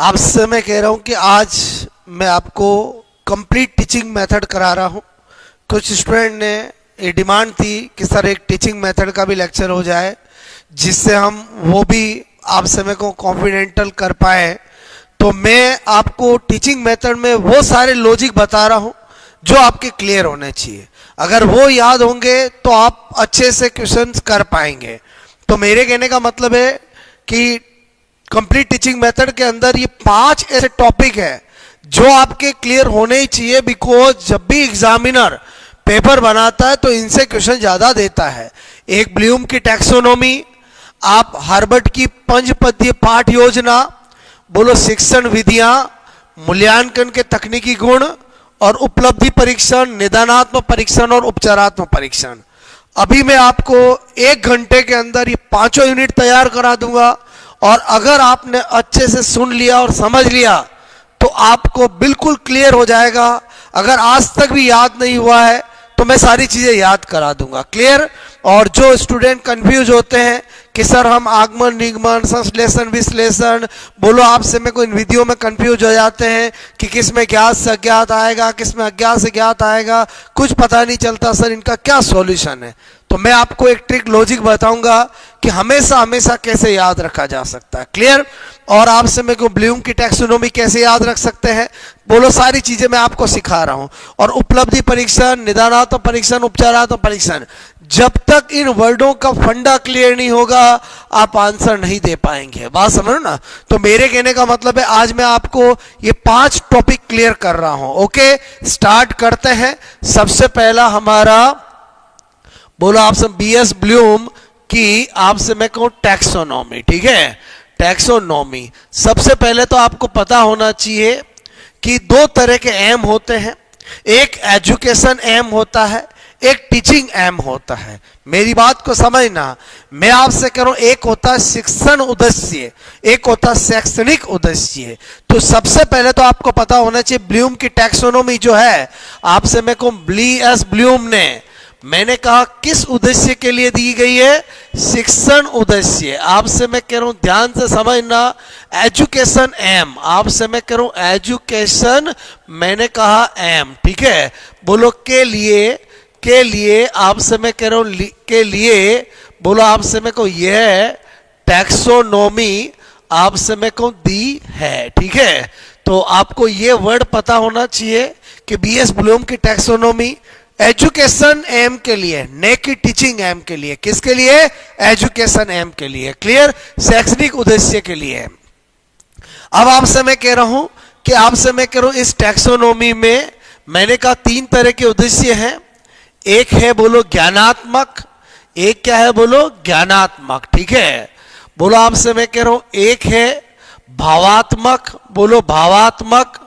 आपसे मैं कह रहा हूं कि आज मैं आपको कंप्लीट टीचिंग मेथड करा रहा हूं। कुछ स्टूडेंट ने ये डिमांड थी कि सर एक टीचिंग मेथड का भी लेक्चर हो जाए जिससे हम वो भी आप समय को कॉन्फिडेंटल कर पाए। तो मैं आपको टीचिंग मेथड में वो सारे लॉजिक बता रहा हूं जो आपके क्लियर होने चाहिए। अगर वो याद होंगे तो आप अच्छे से क्वेश्चंस कर पाएंगे। तो मेरे कहने का मतलब है कि कंप्लीट टीचिंग मेथड के अंदर ये 5 ऐसे टॉपिक है जो आपके क्लियर होने ही चाहिए, बिकॉज जब भी एग्जामिनर पेपर बनाता है तो इनसे क्वेश्चन ज्यादा देता है। एक ब्लूम की टैक्सोनॉमी, आप हार्वर्ड की पंचपदीय पाठ योजना, बोलो शिक्षण विधियां, मूल्यांकन के तकनीकी गुण और उपलब्धि परीक्षण, निदानात्मक परीक्षण और उपचारात्मक परीक्षण। अभी मैं आपको 1 घंटे के अंदर ये 5 यूनिट तैयार करा दूंगा और अगर आपने अच्छे से सुन लिया और समझ लिया तो आपको बिल्कुल क्लियर हो जाएगा। अगर आज तक भी याद नहीं हुआ है तो मैं सारी चीजें याद करा दूंगा। क्लियर? और जो स्टूडेंट कंफ्यूज होते हैं कि सर हम आगमन निगमन संश्लेषण विश्लेषण, बोलो आपसे में कोई इन विधियों में कंफ्यूज हो जाते हैं कि किस में ज्ञात से अज्ञात आएगा, किस में अज्ञात से ज्ञात आएगा, कुछ पता नहीं चलता सर इनका क्या सॉल्यूशन है। तो मैं आपको एक ट्रिक लॉजिक बताऊंगा कि हमेशा हमेशा कैसे याद रखा जा सकता है। क्लियर? और आपसे मैं को ब्लूम की टैक्सोनॉमी कैसे याद रख सकते हैं, बोलो सारी चीजें मैं आपको सिखा रहा हूं। और उपलब्धि परीक्षण, निदानात्मक परीक्षण, उपचारात्मक परीक्षण, जब तक इन वर्डों का फंडा क्लियर नहीं होगा आप आंसर नहीं दे पाएंगे। बात समझो ना? तो मेरे कहने का मतलब है आज मैं आपको ये 5 टॉपिक क्लियर कर रहा हूं। ओके, स्टार्ट करते हैं। सबसे पहला हमारा, बोलो आपसे बीएस ब्लूम की आपसे मैं कहूं टैक्सोनॉमी। ठीक है, टैक्सोनॉमी। सबसे पहले तो आपको पता होना चाहिए कि 2 तरह के एम होते हैं। एक एजुकेशन एम होता है, एक टीचिंग एम होता है। मेरी बात को समझना, मैं आपसे कह रहा हूं एक होता है शिक्षण उद्देश्य, एक होता है शैक्षणिक उद्देश्य। तो सबसे पहले तो आपको पता होना चाहिए ब्लूम की टैक्सोनॉमी जो है आपसे मैं कहूं बीएस ब्लूम ने, मैंने कहा किस उद्देश्य के लिए दी गई है? शिक्षण उद्देश्य। आपसे मैं कह रहा हूं ध्यान से समझना, एजुकेशन एम, आपसे मैं कह रहा हूं एजुकेशन, मैंने कहा एम। ठीक है, बोलो के लिए आपसे मैं कह रहा हूं के लिए, बोलो आपसे मैं कहूं यह टैक्सोनॉमी आपसे मैं कहूं दी है। ठीक है, तो आपको यह वर्ड पता होना चाहिए कि बीएस ब्लूम की टैक्सोनॉमी एजुकेशन एम के लिए, न कि टीचिंग एम के लिए। किसके लिए? एजुकेशन एम के लिए। क्लियर? शैक्षणिक उद्देश्य के लिए। अब आपसे मैं कह रहा हूं कि आपसे मैं कह रहा हूं इस टैक्सोनॉमी में मैंने कहा 3 तरह के उद्देश्य हैं। एक है बोलो ज्ञानात्मक, एक क्या है बोलो ज्ञानात्मक। ठीक है, बोलो आपसे मैं कह रहा हूं एक है भावात्मक, बोलो भावात्मक,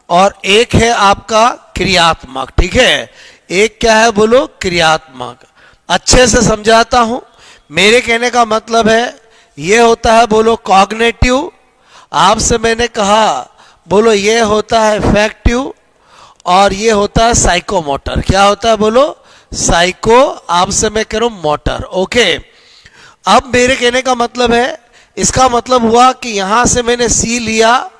और एक है आपका क्रियात्मक। ठीक है, एक क्या है बोलो क्रियात्मक। अच्छे से समझाता हूं, मेरे कहने का मतलब है ये होता है बोलो कॉग्निटिव, आपसे मैंने कहा बोलो ये होता है इफेक्टिव, और ये होता है साइकोमोटर। क्या होता है बोलो? साइको, आपसे मैं कह रहा हूं मोटर। ओके, अब मेरे कहने का मतलब है, इसका मतलब हुआ कि यहां से मैंने सी लिया,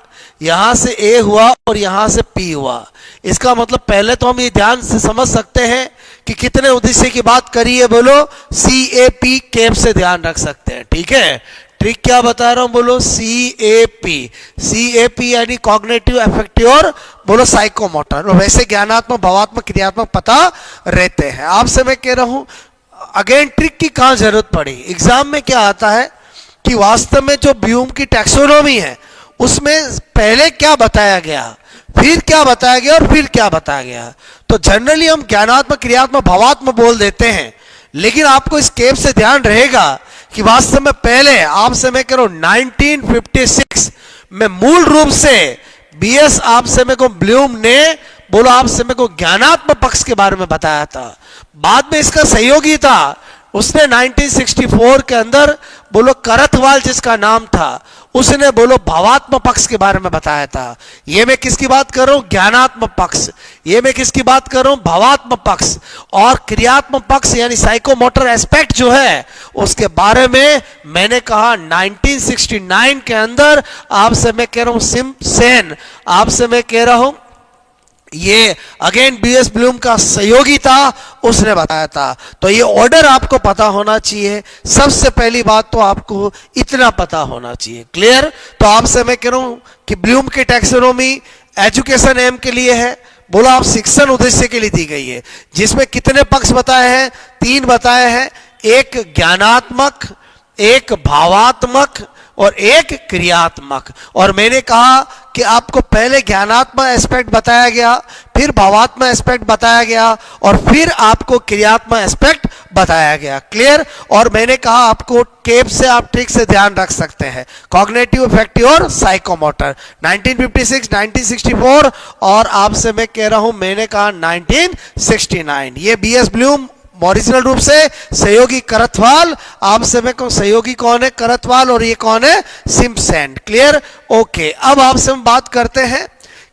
यहां से ए हुआ और यहां से पी हुआ। इसका मतलब पहले तो हम ये ध्यान से समझ सकते हैं कि कितने उद्देश्य की बात करी है, बोलो CAP, कैप से ध्यान रख सकते हैं। ठीक है, ट्रिक क्या बता रहा हूं, बोलो CAP यानी कॉग्निटिव, अफेक्टिव और बोलो साइकोमोटर। वैसे ज्ञानात्मक, भावात्मक, क्रियात्मक पता रहते हैं। आपसे मैं कह रहा हूं अगेन ट्रिक की कहां जरूरत पड़ी, एग्जाम में क्या आता है कि वास्तव में जो ब्लूम की टैक्सोनॉमी है उसमें पहले क्या बताया गया, फिर क्या बताया गया और फिर क्या बताया गया। तो जनरली हम ज्ञानात्मक, क्रियात्मक, भावात्मक बोल देते हैं, लेकिन आपको इस केप से ध्यान रहेगा कि वास्तव में पहले आपसे मैं कह रहा हूं 1956 में मूल रूप से बीएस आपसे मैं को ब्लूम ने बोलो आपसे मैं को ज्ञानात्मक पक्ष के बारे में बताया था। बाद में इसका सहयोगी था, उसने 1964 के अंदर बोलो करथवाल जिसका नाम था उसने बोलो भावात्मक पक्ष के बारे में बताया था। ये मैं किसकी बात कर रहा हूं? ज्ञानात्मक पक्ष। ये मैं किसकी बात कर रहा हूं? भावात्मक पक्ष। और क्रियात्मक पक्ष यानी साइकोमोटर एस्पेक्ट जो है उसके बारे में मैंने कहा 1969 के अंदर आपसे मैं कह रहा हूं सिम्पसन, आपसे मैं कह रहा हूं ये अगेन बीएस ब्लूम का सहयोगी था, उसने बताया था। तो ये ऑर्डर आपको पता होना चाहिए। सबसे पहली बात तो आपको इतना पता होना चाहिए। क्लियर? तो आपसे मैं कह रहा हूं कि ब्लूम की टैक्सोनॉमी एजुकेशन एम के लिए है, बोलो आप शिक्षण उद्देश्य के लिए दी गई है, जिसमें कितने पक्ष बताए हैं? 3 बताए हैं, एक ज्ञानात्मक, एक भावात्मक और एक क्रियात्मक। और मैंने कहा कि आपको पहले ज्ञानात्मक एस्पेक्ट बताया गया, फिर भावात्मक एस्पेक्ट बताया गया और फिर आपको क्रियात्मक एस्पेक्ट बताया गया। क्लियर? और मैंने कहा आपको केप से आप ट्रिक से ध्यान रख सकते हैं, कॉग्निटिव, अफेक्टिव और साइकोमोटर। 1956, 1964 और आपसे मैं कह रहा हूं मैंने कहा 1969। ये बीएस ब्लूम ओरिजिनल रूप से सहयोगी करथवाल, आपसे मैं कहूं सहयोगी कौन है? करथवाल। और ये कौन है? सिम्पसन। क्लियर? ओके। अब आपसे हम बात करते हैं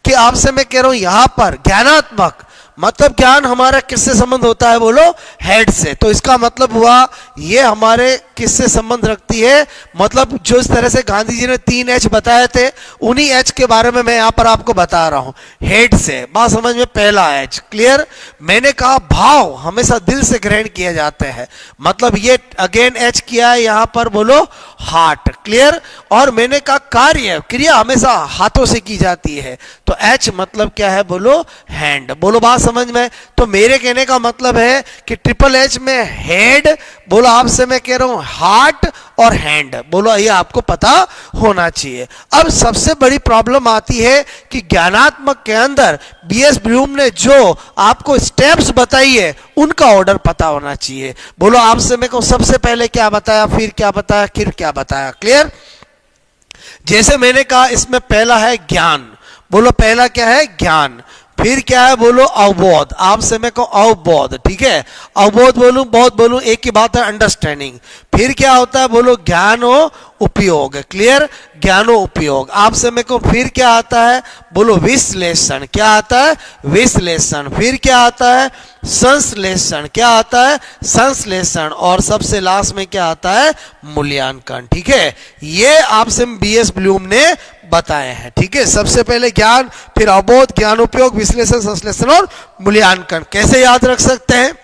कि आपसे मैं कह रहा हूं यहां पर ज्ञानात्मक मतलब ज्ञान हमारा किससे संबंध होता है? बोलो हेड से। तो इसका मतलब हुआ ये हमारे किससे संबंध रखती है? मतलब जो इस तरह से गांधी जी ने 3 एच बताए थे उन्हीं एच के बारे में मैं यहां पर आपको बता रहा हूं, हेड से। बात समझ में? पहला एच। क्लियर? मैंने कहा भाव हमेशा दिल से ग्रहण किए जाते हैं, मतलब ये अगेन एच किया है यहां पर, बोलो हार्ट। क्लियर? और मैंने कहा कार्य, क्रिया हमेशा हाथों से की जाती है, तो एच मतलब क्या है? बोलो हैंड। बोलो बात समझ में? तो मेरे कहने का मतलब है कि ट्रिपल एच में हेड, बोलो आपसे मैं कह रहा हूं हार्ट और हैंड, बोलो ये आपको पता होना चाहिए। अब सबसे बड़ी प्रॉब्लम आती है कि ज्ञानात्मक के अंदर बीएस ब्लूम ने जो आपको स्टेप्स बताई है उनका ऑर्डर पता होना चाहिए। बोलो आपसे मैं कहूं सबसे पहले क्या बताया, फिर क्या बताया, फिर क्या बताया। क्लियर? जैसे मैंने कहा इसमें पहला है ज्ञान, बोलो पहला क्या है? ज्ञान। फिर क्या है? बोलो अवबोध, आपसे मैं कहूं अवबोध। ठीक है? अवबोध बोलूं, बोध बोलूं, एक ही बात है, अंडरस्टैंडिंग। फिर क्या होता है? बोलो ज्ञानो उपयोग। क्लियर? ज्ञानो उपयोग। आपसे मैं कहूं फिर क्या आता है? बोलो विश्लेषण। क्या आता है? विश्लेषण। फिर क्या आता है? संश्लेषण। क्या आता है? संश्लेषण। और सबसे लास्ट में क्या आता है? मूल्यांकन। ठीक है? ये आपसे बीएस ब्लूम ने बताए हैं। ठीक है? सबसे पहले ज्ञान, फिर अवबोध, ज्ञान उपयोग, विश्लेषण, संश्लेषण और मूल्यांकन। कैसे याद रख सकते हैं?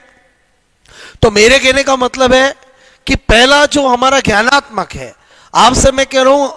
तो मेरे कहने का मतलब है कि पहला जो हमारा ज्ञानात्मक है, आपसे मैं कह रहा हूं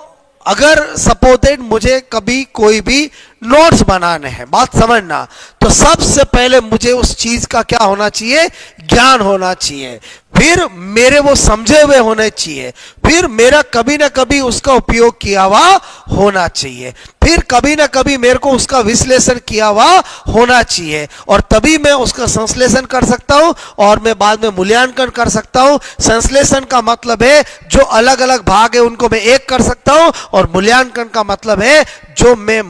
अगर सपोजेड मुझे कभी कोई भी नोट्स बनाने हैं, बात समझना, तो सबसे पहले मुझे उस चीज का क्या होना चाहिए? ज्ञान होना चाहिए। फिर मेरे वो समझे हुए होने चाहिए, फिर मेरा कभी ना कभी उसका उपयोग किया हुआ होना चाहिए, फिर कभी ना कभी मेरे को उसका विश्लेषण किया हुआ होना चाहिए, और तभी मैं उसका संश्लेषण कर सकता हूं और मैं बाद में मूल्यांकन कर सकता हूं। संश्लेषण का मतलब है जो अलग अलग भाग है उनको मैं एक कर सकता हूं, और मूल्यांकन का मतलब है जो मैं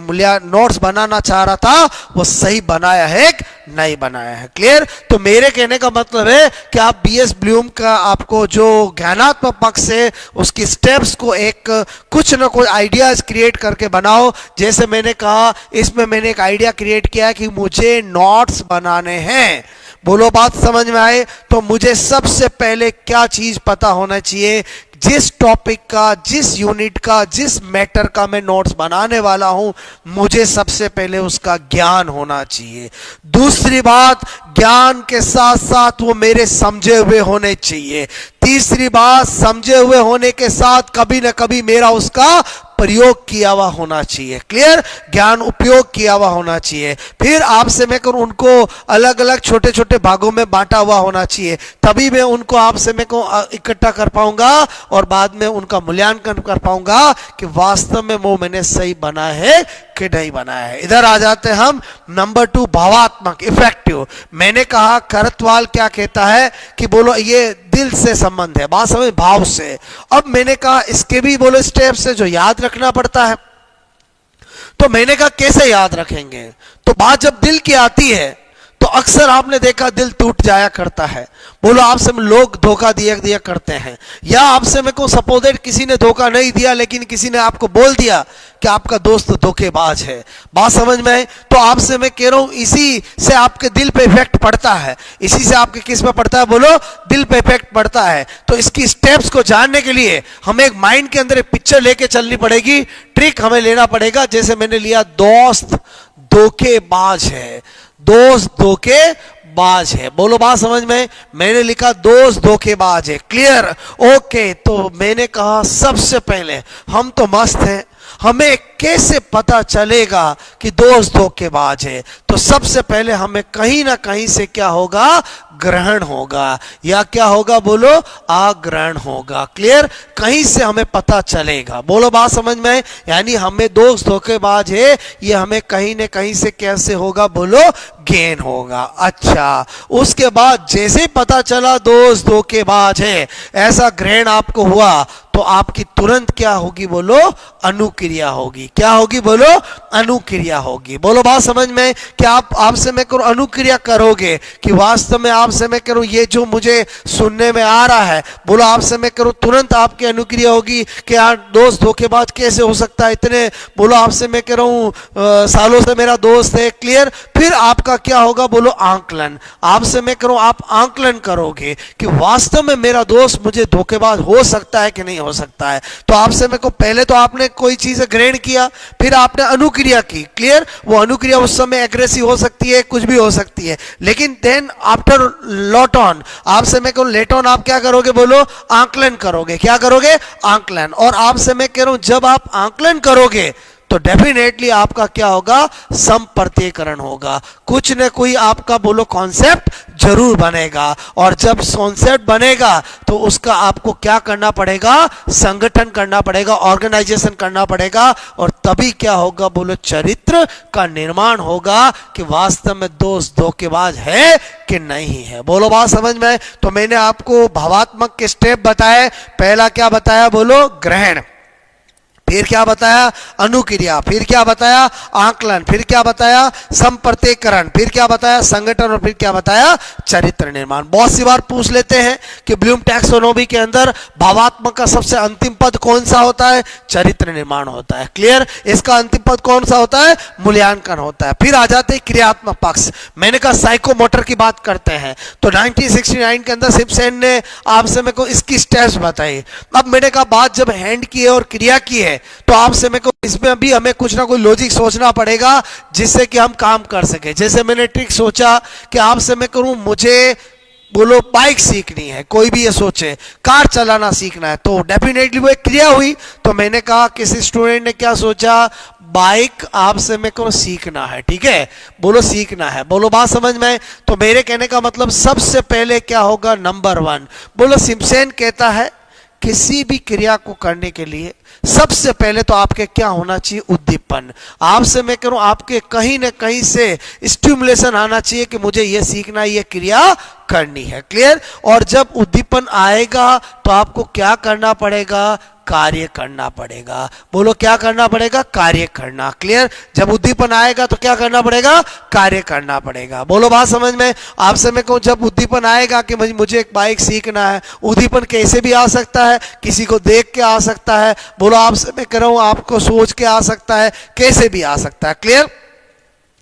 नोट्स बनाना चाह रहा था वो सही बनाया है कि नहीं बनाया है। क्लियर? तो मेरे कहने का मतलब है कि आप बीएस ब्लूम का आपको जो ज्ञानात्मक पक्ष है उसकी स्टेप्स को एक कुछ ना कुछ आइडियाज क्रिएट करके बनाओ। जैसे मैंने कहा इसमें मैंने एक आइडिया क्रिएट किया कि मुझे नोट्स बनाने हैं, बोलो बात समझ में आए? तो मुझे सबसे पहले क्या चीज पता होना चाहिए? जिस टॉपिक का, जिस यूनिट का, जिस मैटर का मैं नोट्स बनाने वाला हूं, मुझे सबसे पहले उसका ज्ञान होना चाहिए। दूसरी बात, ज्ञान के साथ साथ वो मेरे समझे हुए होने चाहिए। तीसरी बात, समझे हुए होने के साथ कभी ना कभी मेरा उसका प्रयोग किया हुआ होना चाहिए। क्लियर? ज्ञान उपयोग किया हुआ होना चाहिए। फिर आपसे मैं कहूं उनको अलग अलग छोटे छोटे भागों में बांटा हुआ होना चाहिए, तभी मैं उनको आपसे मैं कहूं इकट्ठा कर पाऊंगा और बाद में उनका मूल्यांकन कर पाऊंगा कि वास्तव में वो मैंने सही बनाया है कि नहीं बनाया है। इधर आ जाते हैं हम नंबर 2, भावात्मक, इफेक्टिव। मैंने कहा करथवाल क्या कहता है कि बोलो ये दिल से संबंध है, बात समझ, भाव से। अब मैंने कहा इसके भी बोलो स्टेप्स है जो याद रखना पड़ता है। तो मैंने कहा कैसे याद रखेंगे? तो बात जब दिल की आती है तो अक्सर आपने देखा दिल टूट जाया करता है। बोलो आपसे लोग धोखा दिया करते हैं, या आपसे मेरे को सपोजेड किसी ने धोखा नहीं दिया लेकिन किसी ने आपको बोल दिया कि आपका दोस्त धोखेबाज है। बात समझ में आए? तो आपसे मैं कह रहा हूं इसी से आपके दिल पे इफेक्ट पड़ता है, इसी से आपके किस पे पड़ता है? बोलो दिल पे इफेक्ट पड़ता है। तो इसकी स्टेप्स को जानने के लिए हमें एक माइंड के अंदर एक पिक्चर लेके चलनी पड़ेगी, ट्रिक हमें लेना पड़ेगा। जैसे मैंने लिया दोस्त धोखेबाज है, दोस्त धोखेबाज है। बोलो बात समझ में? मैंने लिखा दोस्त धोखेबाज है। क्लियर? ओके। तो मैंने कहा सबसे पहले हम तो मस्त हैं, हमें कैसे पता चलेगा कि दोस्त धोखेबाज है? तो सबसे पहले हमें कहीं ना कहीं से क्या होगा? ग्रहण होगा, या क्या होगा? बोलो आग्रहण होगा। क्लियर? कहीं से हमें पता चलेगा। बोलो बात समझ में? यानी हमें दोस्त धोखेबाज है, ये हमें कहीं ना कहीं से कैसे होगा? बोलो गेन होगा। अच्छा, उसके बाद जैसे पता चला दोस्त धोखेबाज है, ऐसा ग्रहण आपको हुआ, तो आपकी तुरंत क्या होगी? बोलो अनुक्रिया होगी। क्या होगी? बोलो अनुक्रिया होगी। बोलो बात समझ में? कि आपसे मैं करूं अनुक्रिया करोगे कि वास्तव में आपसे मैं करूं ये जो मुझे सुनने में आ रहा है, बोलो आपसे मैं करूं तुरंत आपकी अनुक्रिया होगी कि यार दोस्त धोखेबाज कैसे हो सकता है? इतने बोलो आपसे मैं कह रहा हूं सालों से मेरा दोस्त है। क्लियर? फिर आपका क्या होगा? बोलो आंकलन। आपसे मैं करूं आप आंकलन करोगे कि वास्तव में मेरा दोस्त मुझे धोखेबाज हो सकता है कि नहीं हो सकता है। तो आपसे मेरे को पहले तो आपने कोई चीज ग्रहण किया, फिर आपने अनुक्रिया की। क्लियर? वो अनुक्रिया उस समय एग्रेसिव हो सकती है, कुछ भी हो सकती है, लेकिन देन आफ्टर लॉट ऑन आपसे मैं कहूं लेट ऑन आप क्या करोगे? बोलो आंकलन करोगे। क्या करोगे? आंकलन। और आपसे मैं कह रहा हूं जब आप आंकलन करोगे तो डेफिनेटली आपका क्या होगा? संप्रत्ययकरण होगा। कुछ न कोई आपका बोलो कॉन्सेप्ट जरूर बनेगा, और जब कॉन्सेप्ट बनेगा तो उसका आपको क्या करना पड़ेगा? संगठन करना पड़ेगा, ऑर्गेनाइजेशन करना पड़ेगा, और तभी क्या होगा? बोलो चरित्र का निर्माण होगा कि वास्तव में दोस्त धोखेबाज है कि नहीं है। बोलो बात समझ में? तो मैंने आपको भावात्मक के स्टेप बताए। पहला क्या बताया? बोलो ग्रहण। फिर क्या बताया? अनुक्रिया। फिर क्या बताया? आंकलन। फिर क्या बताया? संप्रत्ययकरण। फिर क्या बताया? संगठन। और फिर क्या बताया? चरित्र निर्माण। बहुत सी बार पूछ लेते हैं कि ब्लूम टैक्सोनॉमी के अंदर भावात्मक का सबसे अंतिम पद कौन सा होता है? चरित्र निर्माण होता है। क्लियर? इसका अंतिम पद कौन सा होता है? मूल्यांकन होता है। फिर आ जाते हैं क्रियात्मक पक्ष। मैंने कहा साइकोमोटर की बात करते हैं, तो 1969 के अंदर सिम्पसन ने आपसे मेरे को इसकी स्टेप्स बताई। अब मैंने कहा बात जब हैंड की है और क्रिया की है, तो आपसे मेरे को इसमें भी हमें कुछ ना कुछ लॉजिक सोचना पड़ेगा जिससे कि हम काम कर सके। जैसे मैंने ट्रिक सोचा कि आपसे मैं करूं मुझे बोलो बाइक सीखनी है, कोई भी ये सोचे कार चलाना सीखना है, तो डेफिनेटली वो एक क्रिया हुई। तो मैंने कहा किसी स्टूडेंट ने क्या सोचा? बाइक आपसे मेरे को सीखना है। ठीक है? बोलो सीखना है। बोलो बात समझ में? तो मेरे कहने का मतलब सबसे पहले क्या होगा? नंबर 1 बोलो सिम्पसन कहता है किसी भी क्रिया को करने के लिए सबसे पहले तो आपके क्या होना चाहिए? उद्दीपन। आपसे मैं करूं आपके कहीं ना कहीं से स्टिमुलेशन आना चाहिए कि मुझे यह सीखना, यह क्रिया करनी है। क्लियर? और जब उद्दीपन आएगा तो आपको क्या करना पड़ेगा? कार्य करना पड़ेगा। बोलो क्या करना पड़ेगा? कार्य करना। क्लियर? जब उद्दीपन आएगा तो क्या करना पड़ेगा? कार्य करना पड़ेगा। बोलो बात समझ में? आपसे मैं कहूं जब उद्दीपन आएगा कि मुझे एक बाइक सीखना है, उद्दीपन कैसे भी आ सकता है, किसी को देख के आ सकता है, बोलो आपसे मैं कह रहा हूं आपको सोच के आ सकता है, कैसे भी आ सकता है। क्लियर?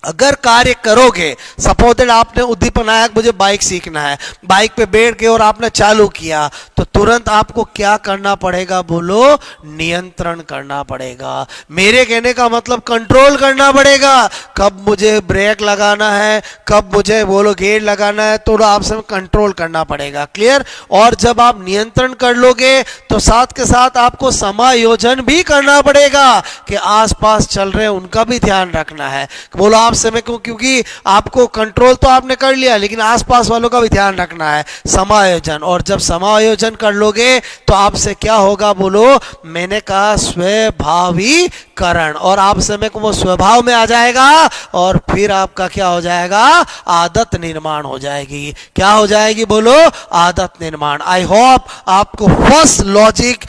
अगर कार्य करोगे, सपोज आपने उद्दीपन आया मुझे बाइक सीखना है, बाइक पे बैठ गए और आपने चालू किया, तो तुरंत आपको क्या करना पड़ेगा? बोलो नियंत्रण करना पड़ेगा। मेरे कहने का मतलब कंट्रोल करना पड़ेगा। कब मुझे ब्रेक लगाना है, कब मुझे बोलो गेयर लगाना है, तो आपसे कंट्रोल करना पड़ेगा। क्लियर? और जब आप नियंत्रण कर लोगे तो साथ के साथ आपको समायोजन भी करना पड़ेगा कि आसपास चल रहे उनका भी ध्यान रखना है। बोलो आपसे मैं कहूं क्योंकि आपको कंट्रोल तो आपने कर लिया लेकिन आसपास वालों का भी ध्यान रखना है। समायोजन। और जब समायोजन कर लोगे तो आपसे क्या होगा? बोलो मैंने कहा स्वभावी करण, और आप समय को वो स्वभाव में आ जाएगा और फिर आपका क्या हो जाएगा, आदत निर्माण हो जाएगी। क्या हो जाएगी बोलो, आदत निर्माण। आई होप आपको फर्स्ट लॉजिक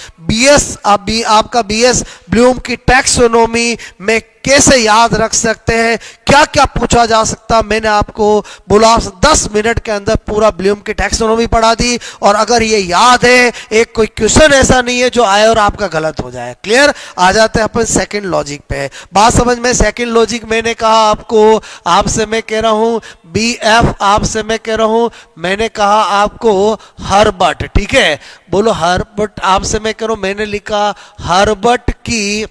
आपका बीएस ब्लूम की टैक्सोनॉमी में कैसे याद रख सकते हैं, क्या क्या पूछा जा सकता, मैंने आपको बोला 10 मिनट के अंदर पूरा ब्लूम की टैक्सोनॉमी पढ़ा दी। और अगर ये याद है, एक कोई क्वेश्चन ऐसा नहीं है जो आए और आपका गलत हो जाए। क्लियर। आ जाते हैं अपन सेकंड लॉजिक पे। बात समझ में। सेकंड लॉजिक मैंने कहा आपको, आपसे मैं कह रहा हूं बीएफ, आपसे मैं कह रहा हूं, मैंने कहा आपको हर्बर्ट, ठीक है, बोलो हर्बर्ट, आपसे मैं कह रहा हूं, मैंने लिखा हर्बर्ट की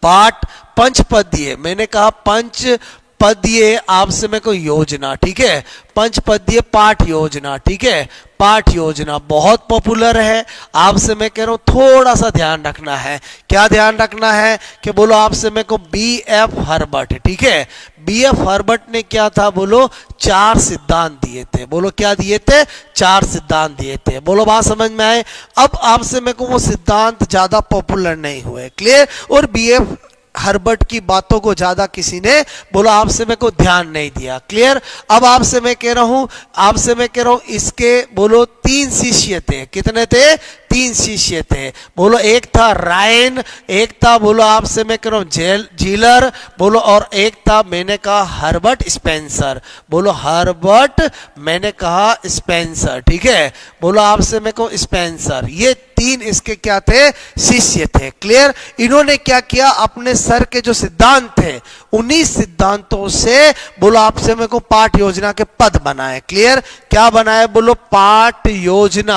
पाठ पंचपदीय, मैंने कहा पंचपदीय आपसे मैं को योजना, ठीक है, पंचपदीय पाठ योजना, ठीक है, पाठ योजना बहुत पॉपुलर है। आपसे मैं कह रहा हूं थोड़ा सा ध्यान रखना है। क्या ध्यान रखना है कि बोलो आपसे मैं को बीएफ हर्बर्ट, ठीक है, बीएफ हर्बर्ट ने क्या था बोलो, 4 सिद्धांत दिए थे। बोलो क्या दिए थे, 4 सिद्धांत दिए थे। बोलो बात समझ में आए। अब आपसे मैं को वो सिद्धांत ज्यादा पॉपुलर नहीं हुए। क्लियर। और बीएफ हर्बर्ट की बातों को ज्यादा किसी ने बोलो आपसे मैं को ध्यान नहीं दिया। क्लियर। अब आपसे मैं कह रहा हूं, आपसे मैं कह रहा हूं इसके बोलो 3 शिष्य थे। कितने थे, 3 शिष्य थे। बोलो एक था रायन, एक था बोलो आपसे मैं कह रहा हूं जीलर, बोलो और एक था मैंने कहा हर्बर्ट स्पेंसर। बोलो हर्बर्ट, मैंने कहा स्पेंसर, ठीक है, बोलो आपसे मैं को स्पेंसर। ये 3 इसके क्या थे, शिष्य थे। क्लियर। इन्होंने क्या किया, अपने सर के जो सिद्धांत थे उन्हीं सिद्धांतों से बोलो आपसे मैं को पाठ योजना के पद बनाए। क्लियर। क्या बनाए बोलो, पाठ योजना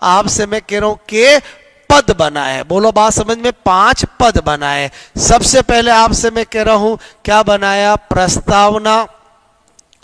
आपसे मैं कह रहा हूं के पद बनाए। बोलो बात समझ में, 5 पद बनाए। सबसे पहले आपसे मैं कह रहा हूं क्या बनाया, प्रस्तावना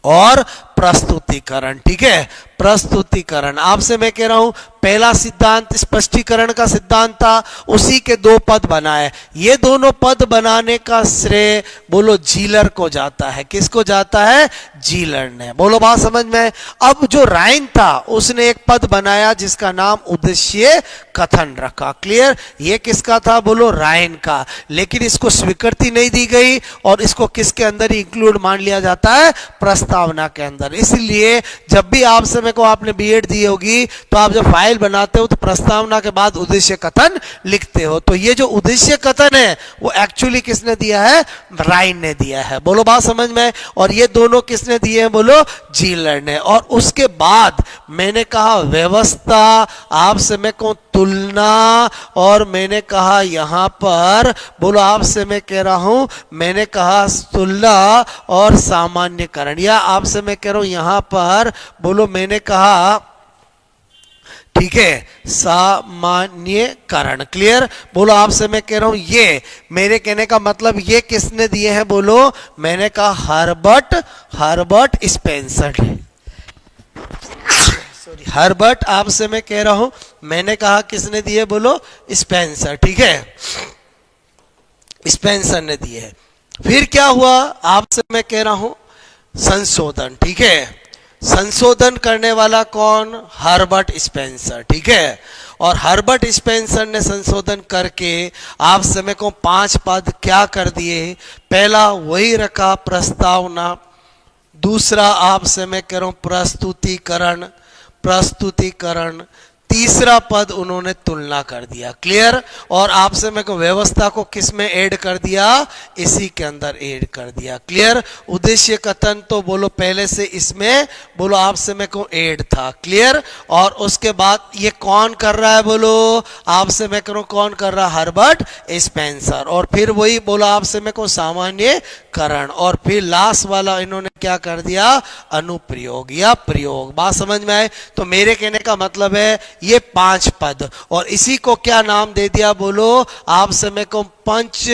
और प्रस्तुतिकरण, ठीक है, प्रस्तुतिकरण। आपसे मैं कह रहा हूं पहला सिद्धांत स्पष्टीकरण का सिद्धांत था, उसी के 2 पद बनाए। ये दोनों पद बनाने का श्रेय बोलो जीलर को जाता है। किसको जाता है, जीलर ने। बोलो बात समझ में। अब जो रायन था उसने एक पद बनाया जिसका नाम उद्देश्य कथन रखा। क्लियर। ये किसका था बोलो, रायन का, लेकिन इसको स्वीकृति नहीं दी गई और इसको किसके अंदर इंक्लूड मान लिया जाता है, प्रस्तावना के अंदर। इसलिए जब भी आपसे को आपने बीएड दी होगी तो आप जब फाइल बनाते हो तो प्रस्तावना के बाद उद्देश्य कथन लिखते हो। तो ये जो उद्देश्य कथन है वो एक्चुअली किसने दिया है, रायन ने दिया है। बोलो बात समझ में। और ये दोनों किसने दिए हैं बोलो, जीलर ने। और उसके बाद मैंने कहा व्यवस्था, आपसे मैं कहूं तुलना, और मैंने कहा यहां पर बोलो आपसे मैं कह रहा हूं, मैंने कहा तुलना और सामान्यकरण, या आपसे मैं कह रहा हूं यहां पर बोलो मैंने कहा, ठीक है, सामान्यकरण। क्लियर। बोलो आपसे मैं कह रहा हूं ये, मेरे कहने का मतलब ये किसने दिए हैं बोलो, मैंने कहा हर्बर्ट स्पेंसर। सॉरी, हर्बर्ट आपसे मैं कह रहा हूं, मैंने कहा किसने दिए बोलो, स्पेंसर, ठीक है, स्पेंसर ने दिए है। फिर क्या हुआ, आपसे मैं कह रहा हूं संशोधन, ठीक है, संशोधन करने वाला कौन, हर्बर्ट स्पेंसर, ठीक है। और हर्बर्ट स्पेंसर ने संशोधन करके आप समय को 5 पद क्या कर दिए, पहला वही रखा प्रस्तावना, दूसरा आप समय कह रहा हूं प्रस्तुतिकरण, तीसरा पद उन्होंने तुलना कर दिया। क्लियर। और आपसे मैं को व्यवस्था को किस में ऐड कर दिया, इसी के अंदर ऐड कर दिया। क्लियर। उद्देश्य कथन तो बोलो पहले से इसमें बोलो आपसे मैं को ऐड था। क्लियर। और उसके बाद ये कौन कर रहा है बोलो, आपसे मैं करूं कौन कर रहा है, हर्बर्ट स्पेंसर। और फिर वही बोलो आपसे मैं को सामान्यकरण, और फिर लास्ट वाला इन्होंने क्या कर दिया, अनुप्रयोग या प्रयोग। बात समझ में आए। तो मेरे कहने का मतलब है ये 5 पद, और इसी को क्या नाम दे दिया बोलो, आप समय को पंच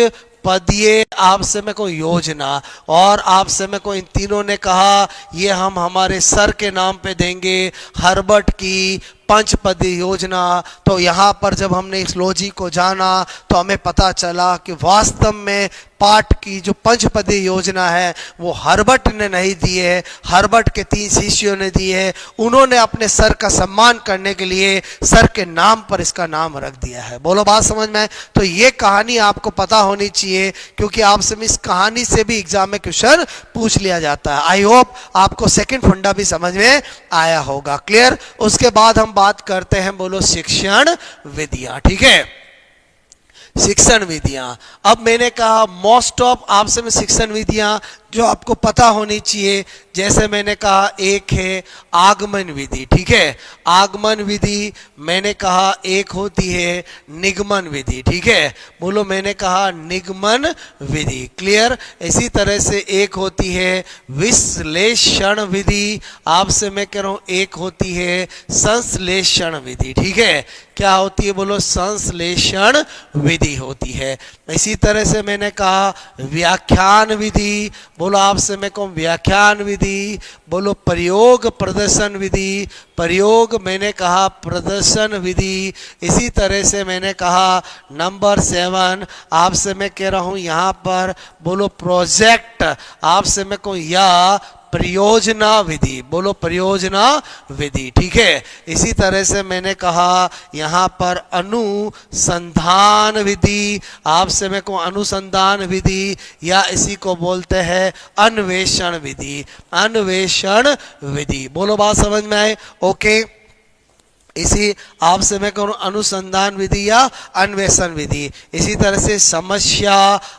पदीय आप समय को योजना। और आप समय को इन तीनों ने कहा ये हम हमारे सर के नाम पे देंगे, हर्बर्ट की पंचपदी योजना। तो यहाँ पर जब हमने इस लॉजिक को जाना तो हमें पता चला कि वास्तव में पाठ की जो पंचपदी योजना है वो हर्बट ने नहीं दी है, हर्बट के 3 शिष्यों ने दी है। उन्होंने अपने सर का सम्मान करने के लिए सर के नाम पर इसका नाम रख दिया है। बोलो बात समझ में? तो ये कहानी आपको पता होनी चाहिए, क्योंकि आपसे इस कहानी से भी एग्जाम में क्वेश्चन पूछ लिया जाता है। आई होप आपको सेकंड फंडा भी समझ में आया होगा। क्लियर? उसके बाद हम बात करते हैं, बोलो, शिक्षण विधियां। ठीक है, शिक्षण विधियां। अब मैंने कहा मोस्ट ऑफ आपसे में शिक्षण विधियां जो आपको पता होनी चाहिए, जैसे मैंने कहा एक है आगमन विधि। ठीक है, आगमन विधि मैंने कहा एक होती है निगमन विधि। ठीक है, बोलो, मैंने कहा निगमन विधि। क्लियर? इसी तरह से एक होती है विश्लेषण विधि, आपसे मैं कह रहा हूं एक होती है संश्लेषण विधि। ठीक है, क्या होती है? बोलो, संश्लेषण विधि होती है। इसी तरह से मैंने कहा व्याख्यान विधि, बोलो, आपसे मैं कहूँ व्याख्यान विधि। बोलो, प्रयोग प्रदर्शन विधि, प्रयोग मैंने कहा प्रदर्शन विधि। इसी तरह से मैंने कहा नंबर 7 आपसे मैं कह रहा हूँ यहाँ पर, बोलो, प्रोजेक्ट, आपसे मैं कहूँ या परियोजना विधि। बोलो, परियोजना विधि। ठीक है, इसी तरह से मैंने कहा यहाँ पर अनुसंधान विधि, आपसे मैं कहूँ अनुसंधान विधि, या इसी को बोलते हैं अन्वेषण विधि, अन्वेषण विधि। बोलो, बात समझ में आए? ओके, इसी आपसे मैं कहूँ अनुसंधान विधि या अन्वेषण विधि। इसी तरह से समस्या,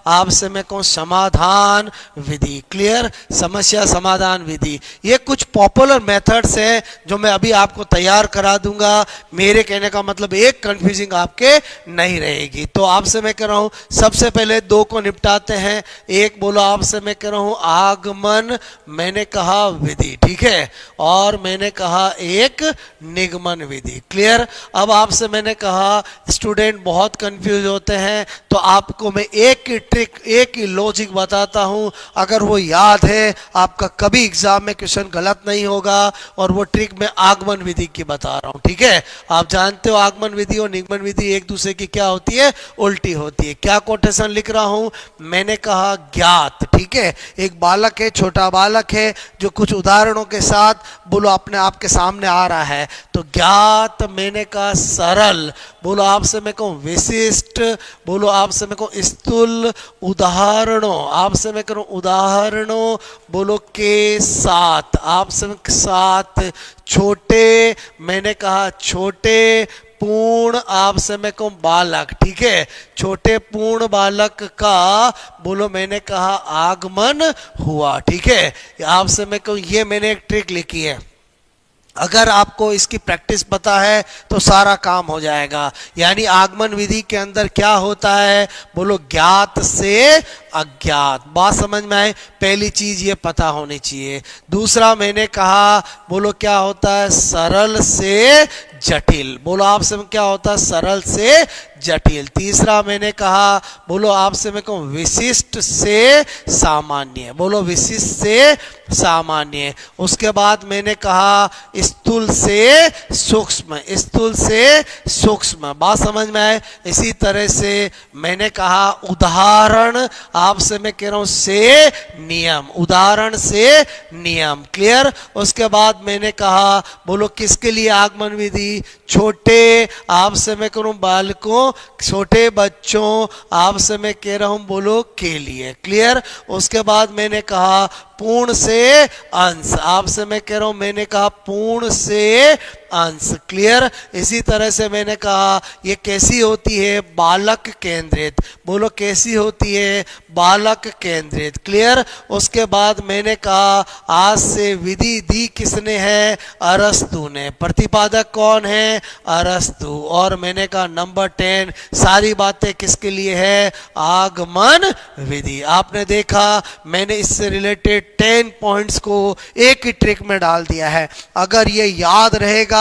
आपसे मैं कहूँ समाधान विधि। क्लियर? समस्या समाधान विधि। ये कुछ पॉपुलर मेथड्स हैं जो मैं अभी आपको तैयार करा दूंगा। मेरे कहने का मतलब एक कंफ्यूजिंग आपके नहीं रहेगी। तो आपसे मैं कह रहा हूँ सबसे पहले 2 को निपटाते हैं। एक, बोलो, आपसे मैं कह रहा हूँ आगमन मैंने कहा विधि। ठीक है, और मैंने कहा एक निगमन विधि। क्लियर? अब आपसे मैंने कहा स्टूडेंट बहुत कंफ्यूज होते हैं, तो आपको मैं एक ही ट्रिक, एक ही लॉजिक बताता हूं। अगर वो याद है, आपका कभी एग्जाम में क्वेश्चन गलत नहीं होगा। और वो ट्रिक मैं आगमन विधि की बता रहा हूं। ठीक है, आप जानते हो आगमन विधि और निगमन विधि एक दूसरे की क्या होती है? उल्टी होती है। क्या कोटेशन लिख रहा हूं? मैंने कहा ज्ञात। ठीक है, एक बालक है, छोटा बालक है, जो कुछ उदाहरणों के साथ, बोलो, अपने आप के सामने आ रहा है। तो ज्ञात मैंने कहा सरल, बोलो, आपसे मैं कहूँ विशिष्ट, बोलो, आपसे मैं कहूँ स्थूल, उदाहरणों, आपसे मैं करूँ उदाहरणों, बोलो, के साथ, आपसे मैं साथ, छोटे मैंने कहा छोटे, पूर्ण, आपसे मैं कहूँ बालक। ठीक है, छोटे पूर्ण बालक का, बोलो, मैंने कहा आगमन हुआ। ठीक है, आपसे मैं कहूँ ये मैंने एक ट्रिक लिखी है। अगर आपको इसकी प्रैक्टिस पता है तो सारा काम हो जाएगा। यानी आगमन विधि के अंदर क्या होता है? बोलो, ज्ञात से अज्ञात। बात समझ में आए? पहली चीज ये पता होनी चाहिए। दूसरा मैंने कहा, बोलो, क्या होता है? सरल से जटिल। बोलो, आपसे क्या होता है? सरल से जटिल। तीसरा मैंने कहा, बोलो, आपसे मैं कहूँ विशिष्ट से सामान्य। बोलो, विशिष्ट से सामान्य। उसके बाद मैंने कहा स्थूल से सूक्ष्म, स्थूल से सूक्ष्म। बात समझ में आए? इसी तरह से मैंने कहा उदाहरण, आपसे मैं कह रहा हूं से नियम, उदाहरण से नियम। क्लियर? उसके बाद मैंने कहा, बोलो, किसके लिए आगमन विधि? छोटे, आपसे मैं कह रहा हूं बालकों, छोटे बच्चों, आपसे मैं कह रहा हूं बोलो के लिए। क्लियर? उसके बाद मैंने कहा पूर्ण से अंश, आपसे मैं कह रहा हूं, मैंने कहा पूर्ण से अंश। क्लियर? इसी तरह से मैंने कहा ये कैसी होती है? बालक केंद्रित। बोलो, कैसी होती है? बालक केंद्रित। क्लियर? उसके बाद मैंने कहा आज से विधि दी किसने है? अरस्तु ने। प्रतिपादक कौन है? अरस्तु। और मैंने कहा नंबर 10 सारी बातें किसके लिए है? आगमन विधि। आपने देखा मैंने इससे रिलेटेड 10 पॉइंट्स को एक ही ट्रिक में डाल दिया है। अगर ये याद रहेगा,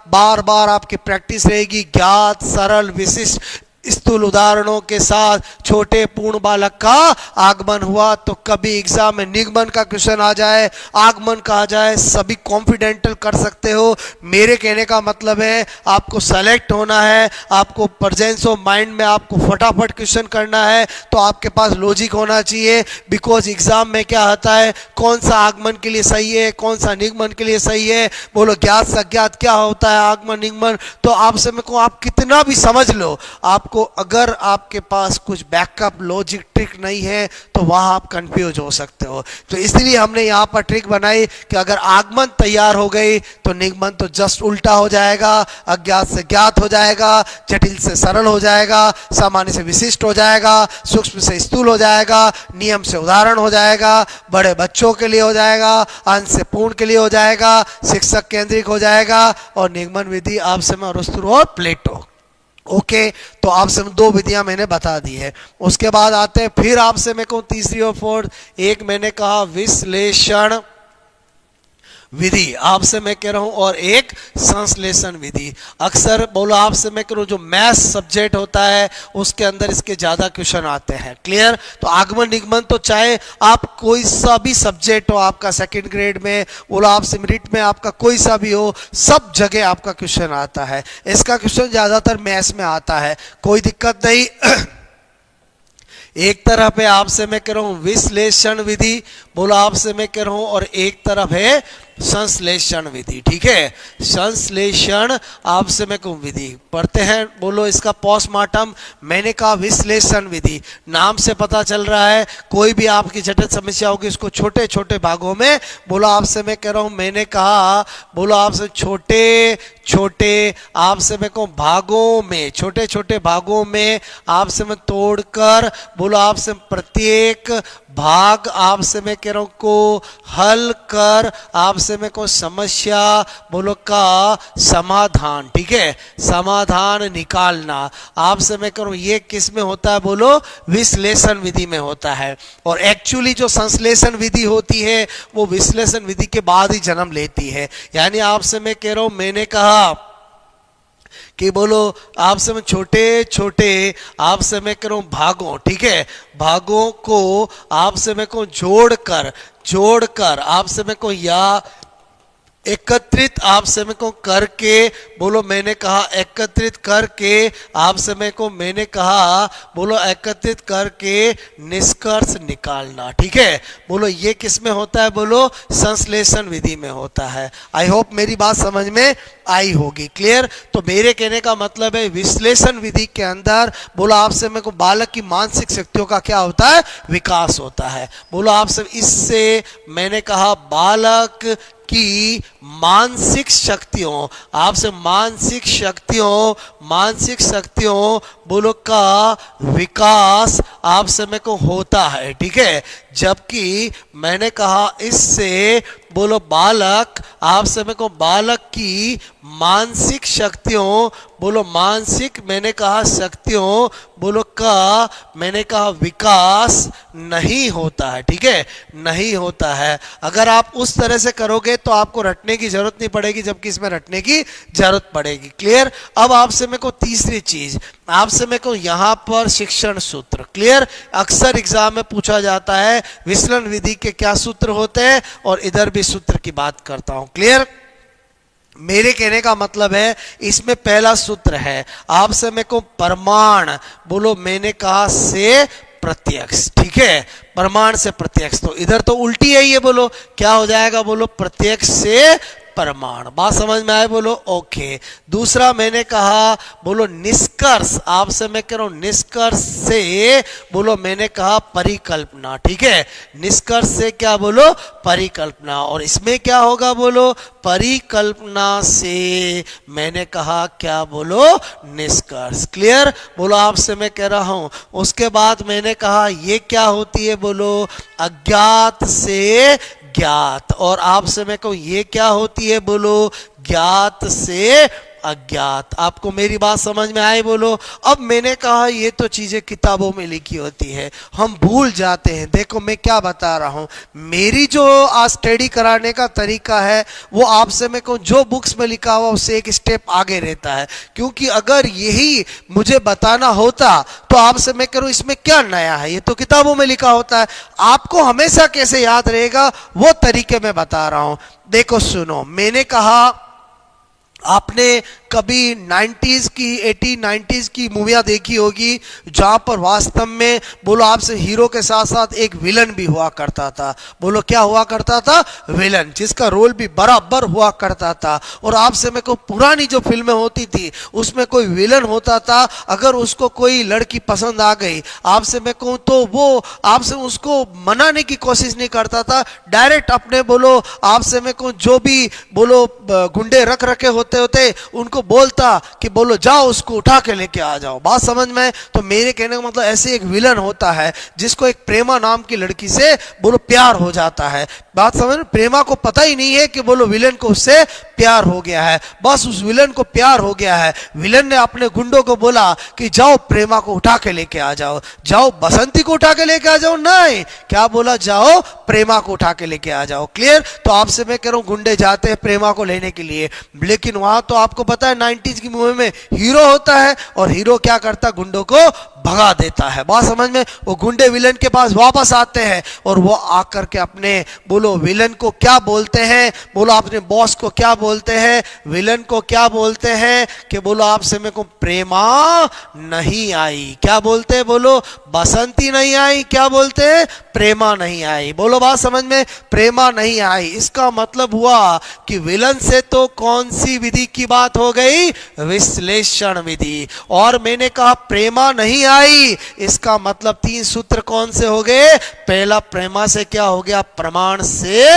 बार बार आपकी प्रैक्टिस रहेगी, ज्ञात, सरल, विशिष्ट, स्थूल उदाहरणों के साथ छोटे पूर्ण बालक का आगमन हुआ। तो कभी एग्जाम में निगमन का क्वेश्चन आ जाए, आगमन का आ जाए, सभी कॉन्फिडेंटल कर सकते हो। मेरे कहने का मतलब है आपको सेलेक्ट होना है, आपको प्रेजेंस ऑफ माइंड में आपको फटाफट क्वेश्चन करना है, तो आपके पास लॉजिक होना चाहिए। बिकॉज एग्जाम में क्या होता है, कौन सा आगमन के लिए सही है, कौन सा निगमन के लिए सही है, बोलो ज्ञात से अज्ञात क्या होता है, आगमन निगमन। तो आपसे मेरे को आप कितना भी समझ लो, आपको अगर आपके पास कुछ बैकअप लॉजिक ट्रिक नहीं है तो वहां आप कंफ्यूज हो सकते हो। तो इसलिए हमने यहां पर ट्रिक बनाई कि अगर आगमन तैयार हो गई तो निगमन तो जस्ट उल्टा हो जाएगा, अज्ञात से ज्ञात हो जाएगा, जटिल से सरल हो जाएगा, सामान्य से विशिष्ट हो जाएगा, सूक्ष्म से स्थूल हो जाएगा, नियम से उदाहरण हो जाएगा, बड़े बच्चों के लिए हो जाएगा, अंश से पूर्ण के लिए हो जाएगा, शिक्षक केंद्रित हो जाएगा, और निगमन विधि आपसे में अरस्तु और प्लेटो। ओके, तो आपसे दो विधियां मैंने बता दी है। उसके बाद आते हैं फिर आपसे मैं कहूं तीसरी और फोर्थ, एक मैंने कहा विश्लेषण विधि, आपसे मैं कह रहा हूं, और एक संश्लेषण विधि। अक्सर बोलो आपसे मैं कह रहा हूं जो मैथ्स सब्जेक्ट होता है उसके अंदर इसके ज्यादा क्वेश्चन आते हैं। क्लियर? तो आगमन निगमन तो चाहे आप कोई सा भी सब्जेक्ट हो, आपका सेकंड ग्रेड में बोलो, आपसे मेरिट में आपका कोई सा भी हो, सब जगह आपका क्वेश्चन आता है। इसका क्वेश्चन ज्यादातर मैथ्स में आता है, कोई दिक्कत नहीं। एक तरफ है आपसे मैं कह रहा हूं विश्लेषण विधि, बोलो आपसे मैं कह रहा हूं, और एक तरफ है संश्लेषण विधि। ठीक है, संश्लेषण आपसे मैं कहूं विधि पढ़ते हैं, बोलो इसका पोस्टमार्टम। मैंने कहा विश्लेषण विधि, नाम से पता चल रहा है कोई भी आपकी जटिल समस्या होगी उसको छोटे छोटे भागों में, बोलो आपसे मैं कह रहा हूं, मैंने कहा बोलो आपसे छोटे छोटे आपसे मैं कहूं भागों में, छोटे छोटे भागों में आपसे मैं तोड़कर, बोलो आपसे प्रत्येक भाग आपसे मैं कह रहा हूं को हल कर आपसे मैं को समस्या बोलो का समाधान, ठीक है, समाधान निकालना आपसे मैं कह रहा हूं ये किस में होता है, बोलो विश्लेषण विधि में होता है। और एक्चुअली जो संश्लेषण विधि होती है वो विश्लेषण विधि के बाद ही जन्म लेती है। यानी आपसे मैं कह रहा हूं, मैंने कहा कि बोलो आपसे मैं छोटे छोटे आपसे मैं कह रहा हूं भागों, ठीक है, भागों को आपसे मैं को जोड़कर आपसे मैं को या एकत्रित आपसे मैं को करके, बोलो मैंने कहा एकत्रित करके आपसे मैं को मैंने कहा बोलो एकत्रित करके निष्कर्ष निकालना, ठीक है, बोलो ये किस में होता है, बोलो संश्लेषण विधि में होता है। आई होप मेरी बात समझ में आई होगी। क्लियर? तो मेरे कहने का मतलब है विश्लेषण विधि के अंदर बोलो आपसे मैं को बालक की मानसिक शक्तियों का क्या होता है, विकास होता है। बोलो आपसे इससे मैंने कहा बालक की मानसिक शक्तियों आपसे मानसिक शक्तियों बोलो का विकास आपसे में को होता है, ठीक है। जबकि मैंने कहा इससे बोलो बालक आपसे में को बालक की मानसिक शक्तियों बोलो मानसिक मैंने कहा शक्तियों बोलो का मैंने कहा विकास नहीं होता है, ठीक है, नहीं होता है। अगर आप उस तरह से करोगे तो आपको रटने की जरूरत नहीं पड़ेगी, जबकि इसमें रटने की जरूरत पड़ेगी। क्लियर? अब आपसे मेरे को तीसरी चीज आपसे मेरे को यहां पर शिक्षण सूत्र। क्लियर? अक्सर एग्जाम में पूछा जाता है विश्लेषण विधि के क्या सूत्र होते हैं, और इधर भी सूत्र की बात करता हूं। क्लियर? मेरे कहने का मतलब है इसमें पहला सूत्र है आपसे मेरे को प्रमाण बोलो मैंने कहा से प्रत्यक्ष, ठीक है, प्रमाण से प्रत्यक्ष। तो इधर तो उल्टी है ये, बोलो क्या हो जाएगा, बोलो प्रत्यक्ष से प्रमाण। बात समझ में आए, बोलो ओके। दूसरा मैंने कहा बोलो निष्कर्ष आपसे मैं कह रहा हूं निष्कर्ष से बोलो मैंने कहा परिकल्पना, ठीक है, निष्कर्ष से क्या बोलो परिकल्पना। और इसमें क्या होगा, बोलो परिकल्पना से मैंने कहा क्या, बोलो निष्कर्ष। क्लियर? बोलो आपसे मैं कह रहा हूं। उसके बाद मैंने कहा ये क्या होती है, बोलो अज्ञात से ज्ञात। और आपसे मैं कहूं ये क्या होती है, बोलो ज्ञात से अज्ञात। आपको मेरी बात समझ में आई बोलो। अब मैंने कहा ये तो चीजें किताबों में लिखी होती है, हम भूल जाते हैं। देखो मैं क्या बता रहा हूं, मेरी जो आज स्टडी कराने का तरीका है वो आपसे मैं कहूँ जो बुक्स में लिखा हुआ उससे एक स्टेप आगे रहता है, क्योंकि अगर यही मुझे बताना होता तो आपसे मैं करूं इसमें क्या नया है, ये तो किताबों में लिखा होता है। आपको हमेशा कैसे याद रहेगा वो तरीके मैं बता रहा हूं। देखो सुनो, मैंने कहा आपने कभी 90s की 80-90s की मूवियाँ देखी होगी जहाँ पर वास्तव में बोलो आपसे हीरो के साथ साथ एक विलन भी हुआ करता था। बोलो क्या हुआ करता था? विलन, जिसका रोल भी बराबर हुआ करता था। और आपसे मैं को पुरानी जो फिल्में होती थी उसमें कोई विलन होता था, अगर उसको कोई लड़की पसंद आ गई आपसे मैं कहूँ तो वो आपसे उसको मनाने की कोशिश नहीं करता था, डायरेक्ट अपने बोलो आपसे मैं कहूँ जो भी बोलो गुंडे रख रखे होते उनको बोलता कि बोलो जाओ उसको उठा के लेके आ जाओ। बात समझ में? तो मेरे कहने का मतलब ऐसे एक विलन होता है जिसको एक प्रेमा नाम की लड़की से बोलो प्यार हो जाता है। बात समझ में? प्रेमा को पता ही नहीं है कि बोलो विलन को उससे प्यार हो गया है, बस उस विलन को प्यार हो गया है। विलन ने अपने गुंडों को बोला कि जाओ प्रेमा को उठा के लेके आ जाओ, जाओ बसंती को उठा के लेके आ जाओ। नहीं, क्या बोला? जाओ प्रेमा को उठा के लेके आ जाओ। क्लियर? तो आपसे मैं कह रहा हूं गुंडे जाते हैं प्रेमा को लेने के लिए, लेकिन वहां तो आपको पता है 90s की मूवी में हीरो होता है और हीरो क्या करता है? गुंडों को भगा देता है। बात समझ में? वो गुंडे विलन के पास वापस आते हैं और वो आकर के अपने बोलो विलन को क्या बोलते हैं? बोलो अपने बॉस को क्या बोलते हैं? विलन को क्या बोलते हैं कि बोलो आपसे मेरे को प्रेमा नहीं आई। क्या बोलते हैं? बोलो बसंती नहीं आई। क्या बोलते हैं? प्रेमा नहीं आई। बोलो बात समझ में? प्रेमा नहीं आई। इसका मतलब हुआ कि विलन से तो कौन सी विधि की बात हो गई? विश्लेषण विधि। और मैंने कहा प्रेमा नहीं आई, इसका मतलब 3 सूत्र कौन से हो गए? पहला प्रेमा से क्या हो गया? प्रमाण से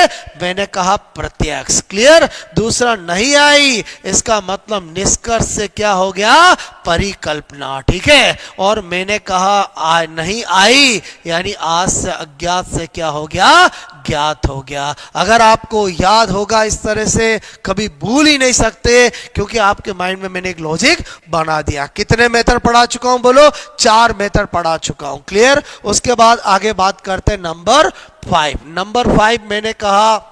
मैंने कहा प्रत्यक्ष। क्लियर? दूसरा नहीं आई, इसका मतलब निष्कर्ष से क्या हो गया? परिकल्पना। ठीक है? और मैंने कहा नहीं आई यानी आज से अज्ञात से क्या हो गया? ज्ञात हो गया। अगर आपको याद होगा इस तरह से कभी भूल ही नहीं सकते, क्योंकि आपके माइंड में मैंने एक लॉजिक बना दिया। कितने मेथड पढ़ा चुका हूं? बोलो 4 मेथड पढ़ा चुका हूं। क्लियर? उसके बाद आगे बात करते हैं नंबर 5। नंबर 5 मैंने कहा